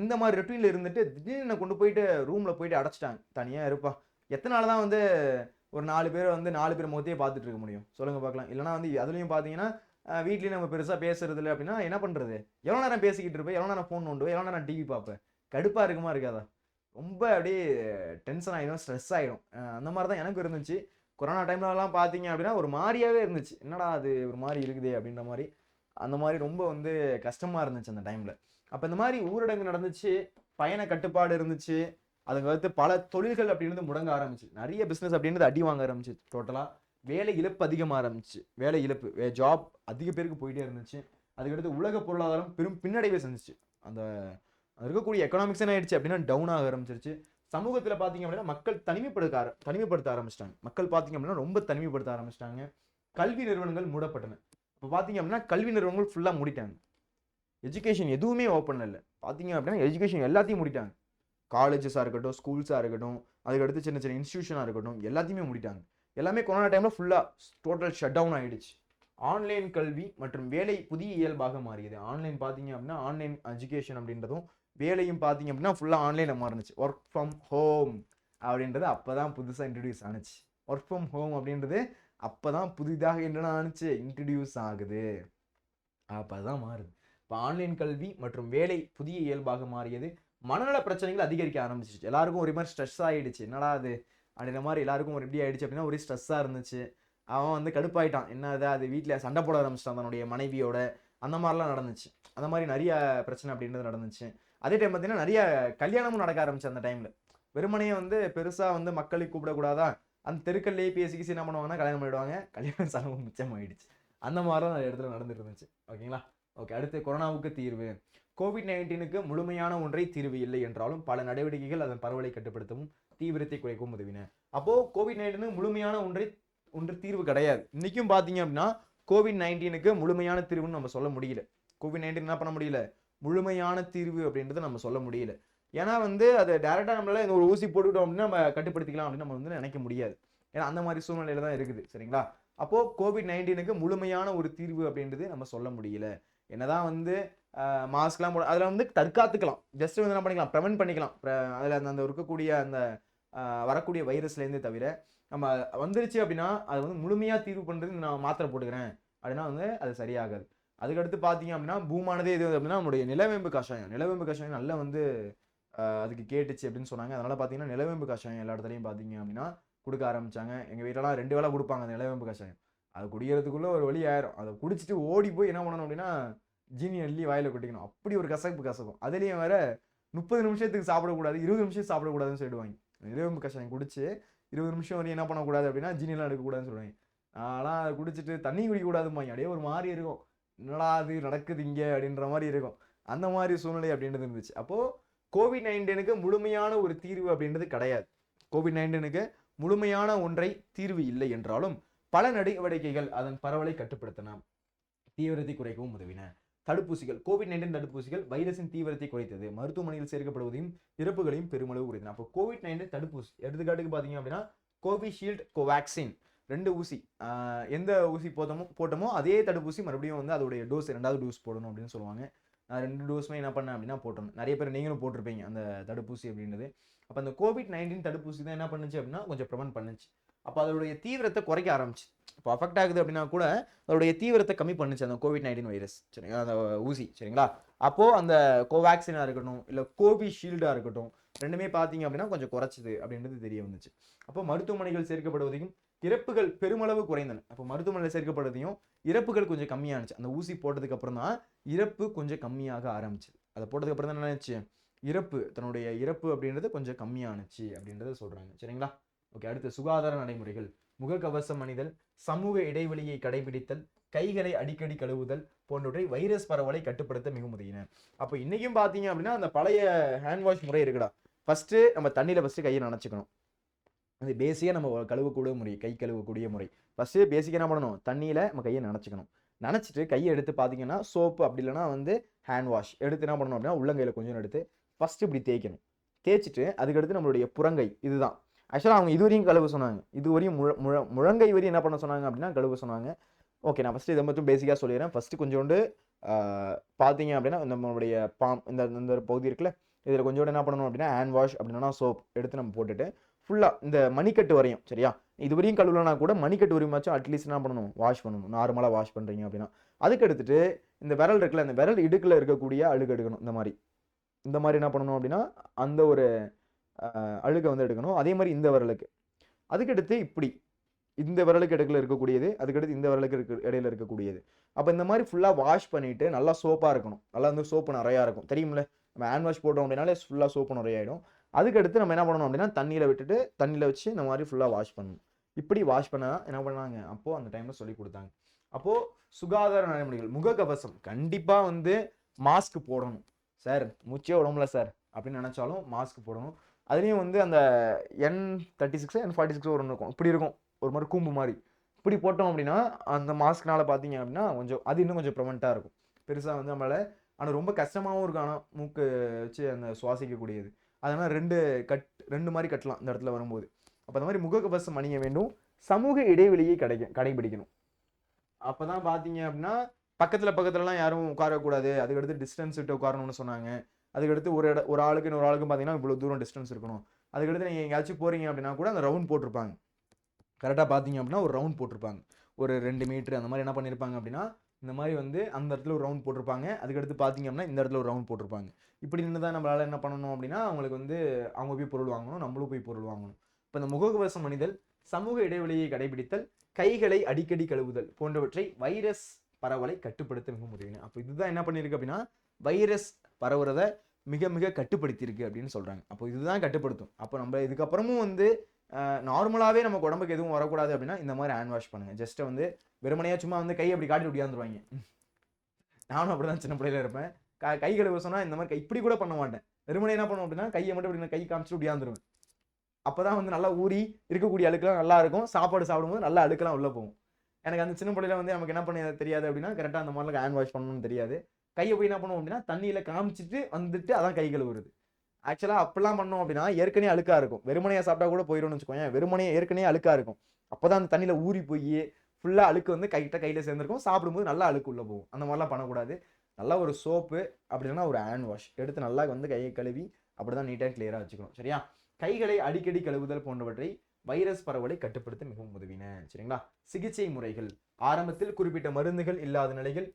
இந்த மாதிரி ரொட்டீனில் இருந்துட்டு திடீர்னு கொண்டு போயிட்டு ரூமில் போயிட்டு அடைச்சிட்டாங்க. தனியாக இருப்பா. எத்தனை நாள் தான் வந்து ஒரு 4 பேர் வந்து 4 பேர் முகத்தையே பார்த்துட்டு இருக்க முடியும்? சொல்லுங்க பார்க்கலாம். இல்லைனா வந்து அதுலேயும் பார்த்தீங்கன்னா வீட்லேயும் நம்ம பெருசாக பேசுறது இல்லை அப்படின்னா என்ன பண்ணுறது? எவ்வளோ நேரம் பேசிக்கிட்டு இருப்பேன், எவ்வளோ நேரம் ஃபோன் நோண்டுவேன், எவ்வளோ நேரம் டிவி பார்ப்பேன்? கடுப்பாக இருக்குமா இருக்காதா? ரொம்ப அப்படியே டென்ஷன் ஆகிடும், ஸ்ட்ரெஸ் ஆகிடும். அந்த மாதிரி தான் எனக்கு இருந்துச்சு. கொரோனா டைம்லலாம் பார்த்தீங்க அப்படின்னா ஒரு மாதிரியாவே இருந்துச்சு. என்னடா அது ஒரு மாதிரி இருக்குதே அப்படின்ற மாதிரி. அந்த மாதிரி ரொம்ப வந்து கஷ்டமாக இருந்துச்சு அந்த டைமில். அப்போ இந்த மாதிரி ஊரடங்கு நடந்துச்சு, பயண கட்டுப்பாடு இருந்துச்சு. அதுக்கு அடுத்து பல தொழில்கள் அப்படின்றது முடங்க ஆரம்பிச்சு. நிறைய பிஸ்னஸ் அப்படின்றது அடி வாங்க ஆரம்பிச்சு. டோட்டலாக வேலை இழப்பு அதிகமாக ஆரம்பிச்சு. வேலை இழப்பு, ஜாப் அதிக பேருக்கு போயிட்டே இருந்துச்சு. அதுக்கடுத்து உலக பொருளாதாரம் பெரும் பின்னடைவை சந்திச்சு. அந்த இருக்கக்கூடிய எக்கனாமிக்ஸ் என்ன ஆயிடுச்சு அப்படின்னா டவுன் ஆக ஆரம்பிச்சிருச்சு. சமூகத்தில் பார்த்தீங்க அப்படின்னா மக்கள் தனிமைப்படுத்த ஆரம்பிச்சிட்டாங்க. மக்கள் பார்த்தீங்க அப்படின்னா ரொம்ப தனிமைப்படுத்த ஆரம்பிச்சிட்டாங்க. கல்வி நிறுவனங்கள் மூடப்பட்டன. இப்போ பார்த்தீங்க அப்படின்னா கல்வி நிறுவனங்கள் ஃபுல்லாக மூடிட்டாங்க. எஜுகேஷன் எதுவுமே ஓப்பன் இல்லை. பார்த்தீங்க அப்படின்னா எஜுகேஷன் எல்லாத்தையும் மூடிட்டாங்க. காலேஜஸாக இருக்கட்டும், ஸ்கூல்ஸாக இருக்கட்டும், அதுக்கடுத்து சின்ன சின்ன இன்ஸ்டியூஷனாக இருக்கட்டும், எல்லாத்தையுமே மூடிட்டாங்க. எல்லாமே கொரோனா டைமில் ஃபுல்லாக டோட்டல் ஷட் டவுன் ஆகிடுச்சு. ஆன்லைன் கல்வி மற்றும் வேலை புதிய இயல்பாக மாறியது. ஆன்லைன் பார்த்தீங்க அப்படின்னா ஆன்லைன் எஜுகேஷன் அப்படின்றதும் வேலையும் பார்த்தீங்க அப்படின்னா ஃபுல்லாக ஆன்லைனில் மாறினுச்சு. ஒர்க் ஃப்ரம் ஹோம் அப்படின்றது அப்போ தான் புதுசாக இன்ட்ரடியூஸ் ஆனிச்சு. ஒர்க் ஃப்ரம் ஹோம் அப்படின்றது அப்போ தான் புதிதாக என்ன ஆனிச்சு, இன்ட்ரடியூஸ் ஆகுது. அப்போ தான் மாறுது. இப்போ ஆன்லைன் கல்வி மற்றும் வேலை புதிய இயல்பாக மாறியது. மனநல பிரச்சனைகள் அதிகரிக்க ஆரம்பிச்சிச்சு. எல்லாருக்கும் ஒரு மாதிரி ஸ்ட்ரெஸ் ஆகிடுச்சு. என்னடா அது அப்படின்ற மாதிரி எல்லாருக்கும் ஒரு எப்படி ஆகிடுச்சு அப்படின்னா ஒரே ஸ்ட்ரெஸ்ஸாக இருந்துச்சு. அவன் வந்து கடுப்பாயிட்டான். என்னது அது வீட்டில் சண்டை போட ஆரம்பிச்சிட்டான் தன்னுடைய மனைவியோட. அந்த மாதிரிலாம் நடந்துச்சு. அந்த மாதிரி நிறைய பிரச்சனை அப்படின்றது நடந்துச்சு. அதே டைம் பார்த்தீங்கன்னா நிறைய கல்யாணமும் நடக்க ஆரம்பிச்சு அந்த டைமில். வெறுமனையே வந்து பெருசாக வந்து மக்களை கூப்பிடக்கூடாதா, அந்த தெருக்கல்லையே பேசி என்ன பண்ணுவாங்கன்னா கல்யாணம் பண்ணிடுவாங்க. கல்யாண செலவு மிச்சமாயிடுச்சு. அந்த மாதிரிலாம் நிறைய இடத்துல நடந்துட்டு இருந்துச்சு. ஓகேங்களா? ஓகே, அடுத்து கொரோனாவுக்கு தீர்வு. கோவிட்-19க்கு முழுமையான ஒன்றை தீர்வு இல்லை என்றாலும் பல நடவடிக்கைகள் அதன் பரவலை கட்டுப்படுத்தவும் தீவிரத்தை குறைக்கவும் உதவின. அப்போ கோவிட்-19 முழுமையான ஒன்று தீர்வு கிடையாது. இன்னைக்கும் பார்த்தீங்க அப்படின்னா கோவிட்-19க்கு முழுமையான தீர்வுன்னு நம்ம சொல்ல முடியல. கோவிட்-19 என்ன பண்ண முடியல, முழுமையான தீர்வு அப்படின்றத நம்ம சொல்ல முடியல. ஏன்னா வந்து அதை டைரக்டா நம்மளால இந்த ஒரு ஊசி போட்டுக்கிட்டோம் அப்படின்னா நம்ம கட்டுப்படுத்திக்கலாம் அப்படின்னு நம்ம வந்து நினைக்க முடியாது. ஏன்னா அந்த மாதிரி சூழ்நிலையில தான் இருக்குது. சரிங்களா? அப்போ கோவிட்-19க்கு முழுமையான ஒரு தீர்வு அப்படின்றது நம்ம சொல்ல முடியல. என்னதான் வந்து மாஸ்க்லாம் போட அதில் வந்து தற்காத்துக்கலாம். ஜஸ்ட் வந்து என்ன பண்ணிக்கலாம், ப்ரிவென்ட் பண்ணிக்கலாம். அதில் அந்த இருக்கக்கூடிய அந்த வரக்கூடிய வைரஸ்லேருந்து தவிர நம்ம வந்துருச்சு அப்படின்னா அது வந்து முழுமையாக தீர்வு பண்ணுறது நான் மாத்திரை போட்டுக்கிறேன் அப்படின்னா வந்து அது சரியாகாது. அதுக்கடுத்து பார்த்தீங்க அப்படின்னா பூமானதே எது அப்படின்னா நம்மளுடைய நிலவேம்பு கஷாயம் நல்லா வந்து அதுக்கு கேட்டுச்சு அப்படின்னு சொன்னாங்க. அதனால் பார்த்தீங்கன்னா நிலவேம்பு கஷாயம் எல்லா இடத்துலையும் பார்த்தீங்க அப்படின்னா கொடுக்க ஆரம்பிச்சாங்க. எங்கள் வீட்டிலலாம் 2 வேளை கொடுப்பாங்க அந்த நிலவேம்பு கஷாயம். அது குடிக்கிறதுக்குள்ளே ஒரு வழி ஆயிரும். அதை குடிச்சிட்டு ஓடி போய் என்ன பண்ணணும் அப்படின்னா ஜீனி அள்ளி வாயில கொட்டிக்கணும். அப்படி ஒரு கசக்கும். அதுலேயும் வேற 30 நிமிஷத்துக்கு சாப்பிடக்கூடாது, 20 நிமிஷம் சாப்பிடக்கூடாதுன்னு சொல்லிடுவாங்க. நிலவேம்பு கஷாயம் குடிச்சு 20 நிமிஷம் வரையும் என்ன பண்ணக்கூடாது அப்படின்னா ஜீனிலாம் எடுக்கக்கூடாதுன்னு சொல்லுவாங்க. ஆனால் அதை குடிச்சிட்டு தண்ணி குடிக்கக்கூடாதும்பாங்க. அப்படியே ஒரு மாதிரி இருக்கும். என்னடா அது நடக்குது இங்கே அப்படின்ற மாதிரி இருக்கும். அந்த மாதிரி சூழ்நிலை அப்படின்றது இருந்துச்சு. அப்போது கோவிட்-19க்கு முழுமையான ஒரு தீர்வு அப்படின்றது கிடையாது. கோவிட்-19க்கு முழுமையான ஒன்றை தீர்வு இல்லை என்றாலும் பல நடவடிக்கைகள் அதன் பரவலை கட்டுப்படுத்தின, தீவிரத்தை குறைக்கவும் உதவின. தடுப்பூசிகள், கோவிட்-19 தடுப்பூசிகள் வைரஸின் தீவிரத்தை குறைத்தது, மருத்துவமனையில் சேர்க்கப்படுவதையும் இறப்புகளையும் பெருமளவு குறைத்தன. அப்போ கோவிட்-19 தடுப்பூசி எடுத்துக்காட்டுக்கு பார்த்தீங்க அப்படின்னா கோவிஷீல்டு, கோவேக்சின் 2 ஊசி. எந்த ஊசி போட்டோமோ அதே தடுப்பூசி மறுபடியும் வந்து அதோடைய டோஸ் 2வது டோஸ் போடணும் அப்படின்னு சொல்லுவாங்க. 2 டோஸுமே என்ன பண்ணேன் அப்படின்னா போட்டணும். நிறைய பேர் நீங்களும் போட்டிருப்பீங்க அந்த தடுப்பூசி அப்படின்றது. அப்போ அந்த கோவிட்-19 தடுப்பூசி தான் என்ன பண்ணுச்சு அப்படின்னா கொஞ்சம் ப்ரிவென்ட் பண்ணுச்சு. அப்போ அதோடைய தீவிரத்தை குறைக்க ஆரம்பிச்சு. இப்போ அஃபெக்ட் ஆகுது அப்படின்னா கூட அதோடைய தீவிரத்தை கம்மி பண்ணுச்சு அந்த COVID-19 வைரஸ், சரிங்களா, அந்த ஊசி, சரிங்களா. அப்போ அந்த கோவேக்சினா இருக்கட்டும் இல்லை கோவிஷீல்டா இருக்கட்டும், ரெண்டுமே பார்த்தீங்க அப்படின்னா கொஞ்சம் குறைச்சிது அப்படின்றது தெரிய வந்துச்சு. அப்போ மருத்துவமனைகள் சேர்க்கப்படுவதையும் இறப்புகள் பெருமளவு குறைந்தன. அப்போ மருத்துவமனையில் சேர்க்கப்படுவதையும் இறப்புகள் கொஞ்சம் கம்மியானுச்சு. அந்த ஊசி போட்டதுக்கு அப்புறம் தான் இறப்பு கொஞ்சம் கம்மியாக ஆரம்பிச்சு. அதை போட்டதுக்கு அப்புறம் தான் என்ன ஆச்சு, தன்னுடைய இறப்பு அப்படின்றது கொஞ்சம் கம்மியானுச்சு அப்படின்றத சொல்றாங்க, சரிங்களா. ஓகே, அடுத்து சுகாதார நடைமுறைகள். முகக்கவசம் அணிதல், சமூக இடைவெளியை கடைபிடித்தல், கைகளை அடிக்கடி கழுவுதல் போன்றவற்றை வைரஸ் பரவலை கட்டுப்படுத்த மிகவும் உதவின. அப்போ இன்னைக்கும் பார்த்தீங்க அப்படின்னா அந்த பழைய ஹேண்ட் வாஷ் முறை இருக்குடா. ஃபர்ஸ்ட் நம்ம தண்ணியில் ஃபர்ஸ்ட் கையை நனைச்சிக்கணும். அது பேசிக்காக நம்ம கழுவக்கூடிய முறை, கை கழுவக்கூடிய முறை. ஃபர்ஸ்ட் பேசிக்காக என்ன பண்ணணும், தண்ணியில் நம்ம கையை நனைச்சிக்கணும். நனைச்சிட்டு கையை எடுத்து பார்த்தீங்கன்னா சோப்பு அப்படி இல்லைன்னா வந்து ஹேண்ட் வாஷ் எடுத்து என்ன பண்ணணும் அப்படின்னா உள்ளங்கையில் கொஞ்சம் எடுத்து ஃபர்ஸ்ட் இப்படி தேய்க்கணும். தேய்ச்சிட்டு அதுக்கடுத்து நம்மளுடைய புறங்கை, இதுதான் ஆக்சுவலாக அவங்க இதுவரையும் கழுவ சொன்னாங்க. இதுவரையும் முழங்கை வரையும் என்ன பண்ண சொன்னாங்க அப்படின்னா கழுவ சொன்னாங்க. ஓகே, நான் ஃபஸ்ட்டு இதை மட்டும் பேசிக்காக சொல்லிடுறேன். ஃபஸ்ட்டு கொஞ்சோண்டு பார்த்தீங்க அப்படின்னா நம்மளுடைய இந்த பகுதி இருக்குல்ல, இதில் கொஞ்சோண்டு என்ன பண்ணணும் அப்படின்னா ஹேண்ட் வாஷ் அப்படின்னா சோப் எடுத்து நம்ம போட்டுட்டு ஃபுல்லாக இந்த மணிக்கட்டு வரையும், சரியா, இது வரையும் கழுவலனா கூட மணிக்கட்டு வரையுமாச்சும் அட்லீஸ்ட் என்ன பண்ணணும், வாஷ் பண்ணணும். நார்மலாக வாஷ் பண்ணுறீங்க அப்படின்னா அதுக்கு எடுத்துட்டு இந்த விரல் இருக்குல்ல, இந்த விரல் இடுக்கில் இருக்கக்கூடிய அழுக்கு எடுக்கணும். இந்த மாதிரி என்ன பண்ணணும் அப்படின்னா அந்த ஒரு அழுகை வந்து எடுக்கணும். அதே மாதிரி இந்த விரலுக்கு, அதுக்கடுத்து இப்படி இந்த விரலுக்கு இடையில இருக்கக்கூடியது, அதுக்கடுத்து இந்த விரலுக்கு இடையில இருக்கக்கூடியது. அப்போ இந்த மாதிரி ஃபுல்லாக வாஷ் பண்ணிட்டு நல்லா சோப்பாக இருக்கணும். நல்லா வந்து சோப்பு நிறையா இருக்கும், தெரியுமில்ல. நம்ம ஹேண்ட் வாஷ் போட்டோம் அப்படின்னாலே ஃபுல்லாக சோப்பு நிறையாயிடும். அதுக்கடுத்து நம்ம என்ன பண்ணணும் அப்படின்னா தண்ணியில் விட்டுட்டு தண்ணியில் வச்சு இந்த மாதிரி ஃபுல்லாக வாஷ் பண்ணணும். இப்படி வாஷ் பண்ண என்ன பண்ணாங்க அப்போது அந்த டைமில் சொல்லி கொடுத்தாங்க. அப்போது சுகாதார நடைமுறைகள், முகக்கவசம் கண்டிப்பாக வந்து மாஸ்க் போடணும். சார் மூச்சே உடம்புல சார் அப்படின்னு நினச்சாலும் மாஸ்க் போடணும். அதுலேயும் வந்து அந்த N36 N46 ஒரு இருக்கும், இப்படி இருக்கும் ஒரு மாதிரி கூம்பு மாதிரி. இப்படி போட்டோம் அப்படின்னா அந்த மாஸ்க்னால பார்த்தீங்க அப்படின்னா கொஞ்சம் அது இன்னும் கொஞ்சம் ப்ரிவெண்ட்டாக இருக்கும். பெருசாக வந்து நம்மளால் ஆனால் ரொம்ப கஷ்டமாகவும் இருக்கும். ஆனால் மூக்கு வச்சு அந்த சுவாசிக்கக்கூடியது, அதனால் ரெண்டு மாதிரி கட்டலாம் இந்த இடத்துல வரும்போது. அப்போ அந்த மாதிரி முகக்கவசம் அணிய வேண்டும். சமூக இடைவெளியை கடைபிடிக்கணும். அப்போ தான் பார்த்தீங்க அப்படின்னா பக்கத்துலலாம் யாரும் உட்காரக்கூடாது. அதுக்கடுத்து டிஸ்டன்ஸ் விட்டு உட்காரணும்னு சொன்னாங்க. அதுக்கடுத்து ஒரு ஆளுக்கு இன்னொரு ஆளுக்கும் பார்த்தீங்கன்னா இவ்வளோ தூரம் டிஸ்டன்ஸ் இருக்கணும். அதுக்கடுத்து நீங்கள் எங்கேயாச்சும் போகிறீங்க அப்படின்னா கூட அந்த ரவுண்ட் போட்டிருப்பாங்க. கரெக்டாக பார்த்தீங்க அப்படின்னா ஒரு ரவுண்ட் போட்டிருப்பாங்க, ஒரு 2 மீட்டர் அந்த மாதிரி என்ன பண்ணியிருப்பாங்க அப்படின்னா இந்த மாதிரி வந்து அந்த இடத்துல ஒரு ரவுண்ட் போட்டிருப்பாங்க. அதுக்கடுத்து பார்த்தீங்க அப்படின்னா இந்த இடத்துல ஒரு ரவுண்ட் போட்டிருப்பாங்க. இப்படி நின்று தான் நம்மளால் என்ன பண்ணணும் அப்படின்னா அவங்களுக்கு வந்து அவங்க போய் பொருள் வாங்கணும், நம்மளும் போய் பொருள் வாங்கணும். இப்போ இந்த முகக்கவசம் அணிதல், சமூக இடைவெளியை கடைபிடித்தல், கைகளை அடிக்கடி கழுவுதல் போன்றவற்றை வைரஸ் பரவலை கட்டுப்படுத்த மிகவும் உதவின. அப்போ இதுதான் என்ன பண்ணியிருக்கு அப்படின்னா வைரஸ் பரவுறதை மிக மிக கட்டுப்படுத்தியிருக்கு அப்படின்னு சொல்கிறாங்க. அப்போ இதுதான் கட்டுப்படுத்தும். அப்போ நம்ம இதுக்கப்புறமும் வந்து நார்மலாகவே நமக்கு உடம்புக்கு எதுவும் வரக்கூடாது அப்படின்னா இந்த மாதிரி ஹேண்ட் வாஷ் பண்ணுங்கள். ஜஸ்ட்டை வந்து வெறுமனையாக சும்மா வந்து கை அப்படி காட்டி உடையாந்துருவாங்க. நானும் அப்படி தான் சின்ன பிள்ளையில இருப்பேன். கை கழுவ சொன்னால் இந்த மாதிரி இப்படி கூட பண்ண மாட்டேன். வெறுமனை என்ன பண்ணுவோம் அப்படின்னா கையை மட்டும் இப்படி கை காமிச்சிட்டு உடையாந்துருவேன். அப்போ தான் வந்து நல்லா ஊறி இருக்கக்கூடிய அழுக்கெல்லாம் நல்லா இருக்கும். சாப்பாடு சாப்பிடும்போது நல்லா அழுக்கெல்லாம் உள்ளே போகும். எனக்கு அந்த சின்ன பிள்ளையில வந்து நமக்கு என்ன பண்ண தெரியாது அப்படின்னா கரெக்டாக அந்த மாதிரிலாம் ஹேண்ட் வாஷ் பண்ணணும்னு தெரியாது. கையை போய் என்ன பண்ணுவோம் அப்படின்னா தண்ணியில் காமிச்சிட்டு வந்துட்டு அதான் கை கழுவுறது. ஆக்சுவலாக அப்படிலாம் பண்ணோம் அப்படின்னா ஏற்கனவே அழுக்காக இருக்கும். வெறுமனையாக சாப்பிட்டா கூட போயிடும்னு வச்சுக்கோங்க. வெறுமனையே ஏற்கனவே அழுக்காக இருக்கும். அப்போ தான் அந்த தண்ணியில் ஊறி போய் ஃபுல்லாக அழுக்கு வந்து கையில் சேர்ந்துருக்கும். சாப்பிடும்போது நல்லா அழுக்கு உள்ளே போகும். அந்த மாதிரிலாம் பண்ணக்கூடாது. நல்லா ஒரு சோப்பு அப்படி இல்லைன்னா ஒரு ஹேண்ட் வாஷ் எடுத்து நல்லா வந்து கையை கழுவி அப்படி தான் நீட்டாக கிளியராக வச்சுக்கணும், சரியா. கைகளை அடிக்கடி கழுவுதல் போன்றவற்றை வைரஸ் பரவலை கட்டுப்படுத்த மிகவும் உதவின, சரிங்களா. சிகிச்சை முறைகள், ஆரம்பத்தில் குறிப்பிட்ட மருந்துகள் இல்லாத நிலைகள்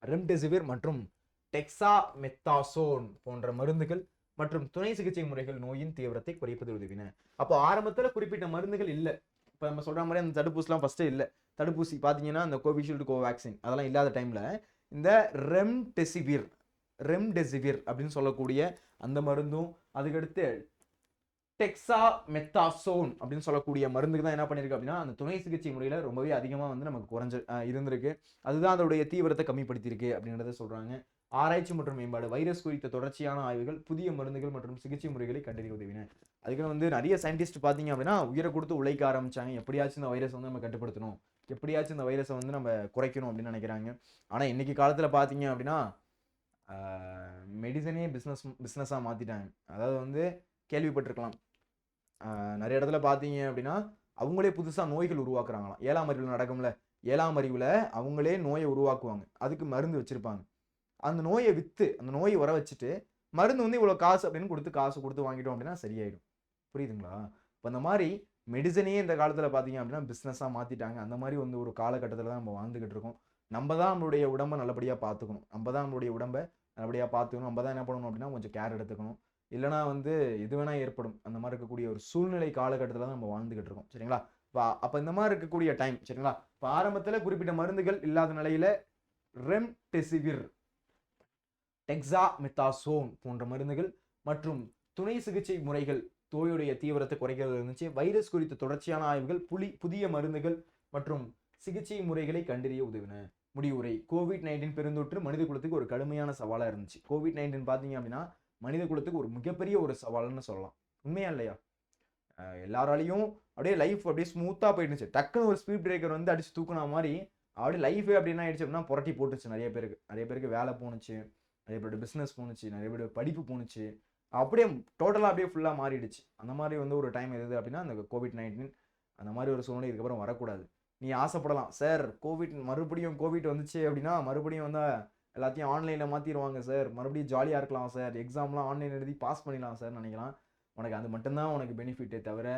ரெம்டெசிவிர் மற்றும் டெக்ஸாமெத்தாசோன் போன்ற மருந்துகள் மற்றும் துணை சிகிச்சை முறைகள் நோயின் தீவிரத்தை குறைப்பது உதவின. அப்போ ஆரம்பத்தில் குறிப்பிட்ட மருந்துகள் இல்லை. இப்போ நம்ம சொல்கிற மாதிரி அந்த தடுப்பூசிலாம் ஃபஸ்ட்டு இல்லை. தடுப்பூசி பார்த்தீங்கன்னா அந்த கோவிஷீல்டு, கோவேக்சின் அதெல்லாம் இல்லாத டைமில் இந்த ரெம்டெசிவிர் அப்படின்னு சொல்லக்கூடிய அந்த மருந்தும், அதுக்கடுத்து டெக்ஸாமெத்தாசோன் அப்படின்னு சொல்லக்கூடிய மருந்துக்கு தான் என்ன பண்ணியிருக்கு அப்படின்னா அந்த துணை சிகிச்சை முறையில் ரொம்பவே அதிகமாக வந்து நமக்கு இருந்திருக்கு. அதுதான் அதோடைய தீவிரத்தை கம்மிப்படுத்தியிருக்கு அப்படின்றத சொல்கிறாங்க. ஆராய்ச்சி மற்றும் மேம்பாடு, வைரஸ் குறித்த தொடர்ச்சியான ஆய்வுகள் புதிய மருந்துகள் மற்றும் சிகிச்சை முறைகளை கண்டறிய உதவின. அதுக்கு வந்து நிறைய சயின்டிஸ்ட் பார்த்தீங்க அப்படின்னா உயிரை கொடுத்து உழைக்க ஆரம்பிச்சாங்க. எப்படியாச்சும் இந்த வைரஸ் வந்து நம்ம கட்டுப்படுத்தணும், எப்படியாச்சும் இந்த வைரஸை வந்து நம்ம குறைக்கணும் அப்படின்னு நினைக்கிறாங்க. ஆனால் இன்னைக்கு காலத்தில் பார்த்தீங்க அப்படின்னா மெடிசனே பிஸ்னஸாக மாற்றிட்டாங்க. அதாவது வந்து கேள்விப்பட்டிருக்கலாம், நிறைய இடத்துல பார்த்தீங்க அப்படின்னா அவங்களே புதுசாக நோய்கள் உருவாக்குறாங்களாம். 7ஆம் அறிவில் நடக்கும்ல, 7ஆம் அறிவில் அவங்களே நோயை உருவாக்குவாங்க. அதுக்கு மருந்து வச்சுருப்பாங்க. அந்த நோயை விற்று அந்த நோயை வர வச்சுட்டு மருந்து வந்து இவ்வளோ காசு அப்படின்னு காசு கொடுத்து வாங்கிட்டோம் அப்படின்னா சரியாயிடும். புரியுதுங்களா? இப்போ இந்த மாதிரி மெடிசனையே இந்த காலத்தில் பார்த்தீங்க அப்படின்னா பிஸ்னஸாக மாற்றிட்டாங்க. அந்த மாதிரி வந்து ஒரு காலகட்டத்தில் தான் நம்ம வாழ்ந்துகிட்டு இருக்கோம். நம்ம தான் நம்மளுடைய உடம்பை நல்லபடியாக பார்த்துக்கணும். நம்ம தான் நம்மளுடைய உடம்பை நல்லபடியாக பார்த்துக்கணும். நம்ம தான் என்ன பண்ணணும் அப்படின்னா கொஞ்சம் கேர் எடுத்துக்கணும். இல்லைனா வந்து எது வேணா ஏற்படும். அந்த மாதிரி இருக்கக்கூடிய ஒரு சூழ்நிலை காலகட்டத்தில் தான் நம்ம வாழ்ந்துகிட்டு இருக்கோம். சரிங்களா? அப்போ இந்த மாதிரி இருக்கக்கூடிய டைம் சரிங்களா? இப்போ ஆரம்பத்தில் குறிப்பிட்ட மருந்துகள் இல்லாத நிலையில ரெம்டெசிவிர், டெக்ஸாமெத்தாசோன் போன்ற மருந்துகள் மற்றும் துணை சிகிச்சை முறைகள் நோயுடைய தீவிரத்தை குறைக்கிறது இருந்துச்சு. வைரஸ் குறித்த தொடர்ச்சியான ஆய்வுகள் புதிய மருந்துகள் மற்றும் சிகிச்சை முறைகளை கண்டறிய உதவின. முடிவுரை: கோவிட்-19 பெருந்தொற்று மனித குலத்துக்கு ஒரு கடுமையான சவாலா இருந்துச்சு. கோவிட்-19 பாத்தீங்க அப்படின்னா மனித குலத்துக்கு ஒரு மிகப்பெரிய ஒரு சவால்னு சொல்லலாம். உண்மையா இல்லையா? எல்லாராலையும் அப்படியே லைஃப் அப்படியே ஸ்மூத்தா போயிடுச்சு. டக்குன்னு ஒரு ஸ்பீட் பிரேக்கர் வந்து அடிச்சு தூக்குன மாதிரி அப்படியே லைஃபே அப்படின்னா ஆயிடுச்சு அப்படின்னா புரட்டி போட்டுச்சு. நிறைய பேருக்கு வேலை போணுச்சு, நிறைய பேரோட பிசினஸ் போணுச்சு, நிறைய பேரோட படிப்பு போணுச்சு. அப்படியே டோட்டலாக அப்படியே ஃபுல்லாக மாறிடுச்சு. அந்த மாதிரி வந்து ஒரு டைம் எது அப்படின்னா அந்த கோவிட்-19 அந்த மாதிரி ஒரு சூழ்நிலை இதுக்கப்புறம் வரக்கூடாது. நீ ஆசைப்படலாம், சார் மறுபடியும் கோவிட் வந்துச்சு அப்படின்னா மறுபடியும் வந்து எல்லாத்தையும் ஆன்லைனில் மாற்றிடுவாங்க சார், மறுபடியும் ஜாலியாக இருக்கலாம் சார், எக்ஸாம்லாம் ஆன்லைன் எழுதி பாஸ் பண்ணிடலாம் சார் நினைக்கலாம். உனக்கு அது மட்டும்தான் உனக்கு பெனிஃபிட்டே தவிர,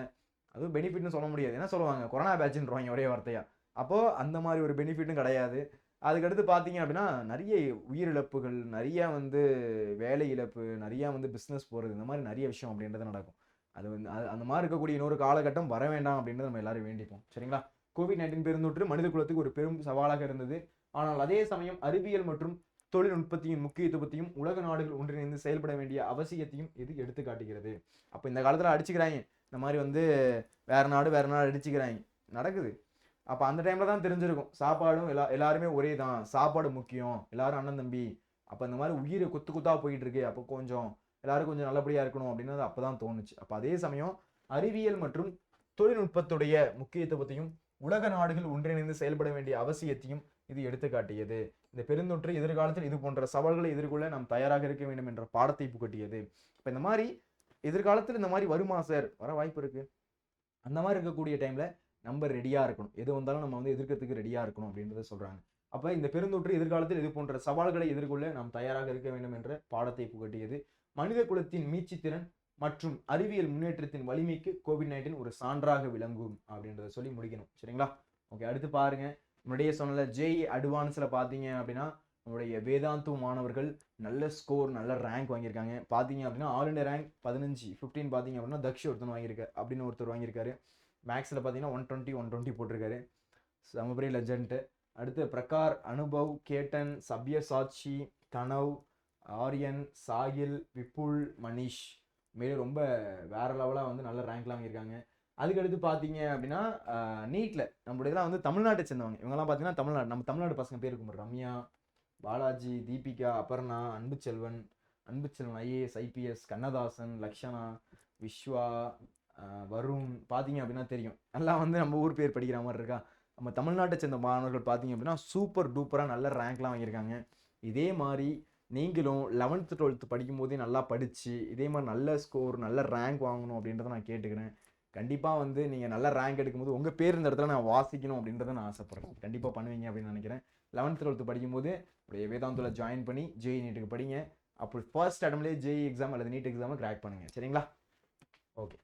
அதுவும் பெனிஃபிட்னு சொல்ல முடியாது. என்ன சொல்லுவாங்க, கொரோனா பேட்ச்ன்றவாங்க ஒரே வார்த்தையா. அப்போது அந்த மாதிரி ஒரு பெனிஃபிட்டும் கிடையாது. அதுக்கடுத்து பார்த்தீங்க அப்படின்னா நிறைய உயிரிழப்புகள், நிறைய வந்து வேலை இழப்பு, நிறைய வந்து பிஸ்னஸ் போகிறது, இந்த மாதிரி நிறைய விஷயம் அப்படின்றது நடக்கும். அது வந்து அந்த மாதிரி இருக்கக்கூடிய இன்னொரு காலகட்டம் வர வேண்டாம் அப்படின்றது நம்ம எல்லாரும் வேண்டிப்போம். சரிங்களா? கோவிட்-19 பெருந்தொற்று மனித குலத்துக்கு ஒரு பெரும் சவாலாக இருந்தது. ஆனால் அதே சமயம் அறிவியல் மற்றும் தொழில்நுட்பத்தின் முக்கியத்துவத்தையும் உலக நாடுகள் ஒன்றிணைந்து செயல்பட வேண்டிய அவசியத்தையும் இது எடுத்து காட்டுகிறது. அப்போ இந்த காலத்தில் அடிச்சுக்கிறாங்க, இந்த மாதிரி வந்து வேற நாடு அடிச்சுக்கிறாங்க, நடக்குது. அப்போ அந்த டைமில் தான் தெரிஞ்சிருக்கும் சாப்பாடும் எல்லாருமே ஒரே தான், சாப்பாடு முக்கியம், எல்லாரும் அண்ணன் தம்பி. அப்போ இந்த மாதிரி உயிரை குத்தாக போயிட்டு இருக்கு, அப்போ எல்லாரும் கொஞ்சம் நல்லபடியாக இருக்கணும் அப்படின்றது அப்போ தான் தோணுச்சு. அப்போ அதே சமயம் அறிவியல் மற்றும் தொழில்நுட்பத்துடைய முக்கியத்துவத்தையும் உலக நாடுகள் ஒன்றிணைந்து செயல்பட வேண்டிய அவசியத்தையும் இது எடுத்துக்காட்டியது. இந்த பெருந்தொற்று எதிர்காலத்தில் இது போன்ற சவால்களை எதிர்கொள்ள நாம் தயாராக இருக்க வேண்டும் என்ற பாடத்தை புகட்டியது. இப்போ இந்த மாதிரி எதிர்காலத்தில் இந்த மாதிரி வருமா சார்? வர வாய்ப்பு இருக்கு. அந்த மாதிரி இருக்கக்கூடிய டைம்ல நம்ம ரெடியாக இருக்கணும். எது வந்தாலும் நம்ம வந்து எதிர்க்கிறதுக்கு ரெடியாக இருக்கணும் அப்படின்றத சொல்கிறாங்க. அப்போ இந்த பெருந்தொற்று எதிர்காலத்தில் இது போன்ற சவால்களை எதிர்கொள்ள நாம் தயாராக இருக்க வேண்டும் என்ற பாடத்தை புகட்டியது. மனித குலத்தின் மீட்சித்திறன் மற்றும் அறிவியல் முன்னேற்றத்தின் வலிமைக்கு கோவிட்-19 ஒரு சான்றாக விளங்கும் அப்படின்றத சொல்லி முடிக்கணும். சரிங்களா? ஓகே, அடுத்து பாருங்க. முன்னாடியே சொன்னல ஜேஇ அட்வான்ஸில் பார்த்தீங்க அப்படின்னா நம்மளுடைய வேதாந்து மாணவர்கள் நல்ல ஸ்கோர், நல்ல ரேங்க் வாங்கியிருக்காங்க. பார்த்தீங்க அப்படின்னா ஆல் இண்டியா ரேங்க் 15 பார்த்தீங்க அப்படின்னா தக்ஷ் ஒருத்தர் வாங்கியிருக்காரு. மேக்ஸில் பார்த்தீங்கன்னா 120 போட்டிருக்காரு. செம பெரிய லெஜண்ட். அடுத்து பிரகார், அனுபவ், கேட்டன், சப்யசாட்சி, கனவ், ஆரியன், சாகில், விபுல், மனிஷ் மேலும் ரொம்ப வேற லெவலாக வந்து நல்ல ரேங்க்லாம் வாங்கியிருக்காங்க. அதுக்கடுத்து பார்த்தீங்க அப்படின்னா நீட்டில் நம்மளுடைய இதெல்லாம் வந்து தமிழ்நாட்டை சேர்ந்தவங்க. இவங்கெல்லாம் பார்த்தீங்கன்னா நம்ம தமிழ்நாடு பசங்க பேர் இருக்கும். ரம்யா, பாலாஜி, தீபிகா, அபர்ணா, அன்புச்செல்வன் ஐஏஎஸ், ஐபிஎஸ், கண்ணதாசன், லக்ஷனா, விஸ்வா, வருண் பார்த்தீங்க அப்படின்னா தெரியும். நல்லா வந்து நம்ம ஊர் பேர் படிக்கிற மாதிரி இருக்கா. நம்ம தமிழ்நாட்டை சேர்ந்த மாணவர்கள் பார்த்தீங்க அப்படின்னா சூப்பர் டூப்பராக நல்ல ரேங்க்லாம் வாங்கியிருக்காங்க. இதே மாதிரி நீங்களும் 11th 12th படிக்கும் போதே நல்லா படித்து இதே மாதிரி நல்ல ஸ்கோர், நல்ல ரேங்க் வாங்கணும் அப்படின்றத நான் கேட்டுக்கிறேன். கண்டிப்பாக வந்து நீங்கள் நல்ல ரேங்க் எடுக்கும்போது உங்கள் பேர் இந்த இடத்துல நான் வாசிக்கணும் அப்படின்றத நான் ஆசைப்பட்றேன். கண்டிப்பாக பண்ணுவீங்க அப்படின்னு நினைக்கிறேன். 11th 12th படிக்கும்போது அப்படியே வேதாந்தில் ஜாயின் பண்ணி ஜேஇ நீட்டுக்கு படிங்க. அப்படி ஃபர்ஸ்ட் அட்டம்லேயே ஜேஇ எக்ஸாம் அல்லது நீட் எக்ஸாமை கிராக் பண்ணுங்கள். சரிங்களா? ஓகே,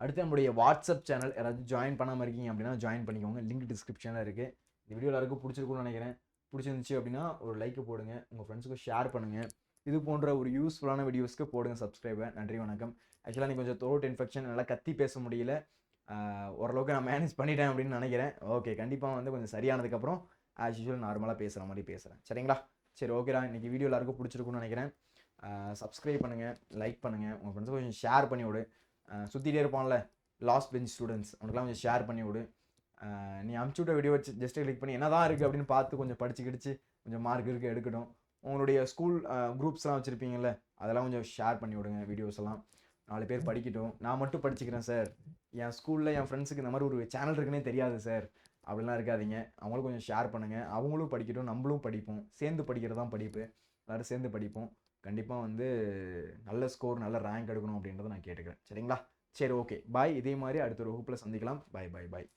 அடுத்து நம்மளுடைய வாட்ஸ்அப் சேனல் யாராவது ஜாயின் பண்ணாமல் இருக்கீங்க அப்படின்னா ஜாயின் பண்ணிக்கோங்க. லிங்க் டிஸ்கிரிப்ஷனில் இருக்குது. இந்த வீடியோ எல்லாருக்கும் பிடிச்சிருக்குன்னு நினைக்கிறேன். பிடிச்சிருந்துச்சு அப்படின்னா ஒரு லைக்கு போடுங்க, உங்கள் ஃப்ரெண்ட்ஸுக்கும் ஷேர் பண்ணுங்கள். இது போன்ற ஒரு யூஸ்ஃபுல்லான வீடியோஸ்க்கு போடுங்க சப்ஸ்கிரைபை. நன்றி, வணக்கம். ஆக்சுவலாக நீ கொஞ்சம் த்ரோட் இன்ஃபெக்ஷன், நல்லா கத்தி பேச முடியல, ஓரளவுக்கு நான் மேனேஜ் பண்ணிட்டேன் அப்படின்னு நினைக்கிறேன். ஓகே, கண்டிப்பாக வந்து கொஞ்சம் சரியானதுக்கப்புறம் ஆஸ் யூஷுவல் நார்மலாக பேசுகிற மாதிரி பேசுகிறேன். சரிங்களா? சரி, ஓகேடா. இன்றைக்கி வீடியோ எல்லாருக்கும் பிடிச்சிருக்குன்னு நினைக்கிறேன். சப்ஸ்கிரைப் பண்ணுங்கள், லைக் பண்ணுங்கள், உங்கள் ஃப்ரெண்ட்ஸுக்கு கொஞ்சம் ஷேர் பண்ணி விடு. சுற்றிட்டே இருப்பான்ல லாஸ்ட் பெஞ்ச் ஸ்டூடெண்ட்ஸ், அவனுக்குலாம் கொஞ்சம் ஷேர் பண்ணி விடு. நீ அமுச்சு விட்ட வீடியோ வச்சு ஜஸ்ட்டு கிளிக் பண்ணி என்ன தான் இருக்குது அப்படின்னு பார்த்து கொஞ்சம் படிச்சு கொஞ்சம் மார்க் எடுக்கட்டும். உங்களுடைய ஸ்கூல் குரூப்ஸ்லாம் வச்சுருப்பீங்கள்ல, அதெல்லாம் கொஞ்சம் ஷேர் பண்ணி விடுங்க. வீடியோஸ் எல்லாம் 4 பேர் படிக்கட்டும். நான் மட்டும் படிச்சுக்கிறேன் சார், என் ஸ்கூலில் என் ஃப்ரெண்ட்ஸுக்கு இந்த மாதிரி ஒரு சேனல் இருக்குன்னே தெரியாது சார் அப்படிலாம் இருக்காதீங்க. அவங்களும் கொஞ்சம் ஷேர் பண்ணுங்கள், அவங்களும் படிக்கட்டும், நம்மளும் படிப்போம். சேர்ந்து படிக்கிறது தான் படிப்பு. எல்லோரும் சேர்ந்து படிப்போம். கண்டிப்பாக வந்து நல்ல ஸ்கோர், நல்ல ரேங்க் எடுக்கணும் அப்படின்றத நான் கேட்டுக்கிறேன். சரிங்களா? சரி, ஓகே, பாய். இதே மாதிரி அடுத்த ஒரு வகுப்பில் சந்திக்கலாம். பாய் பாய் பாய்.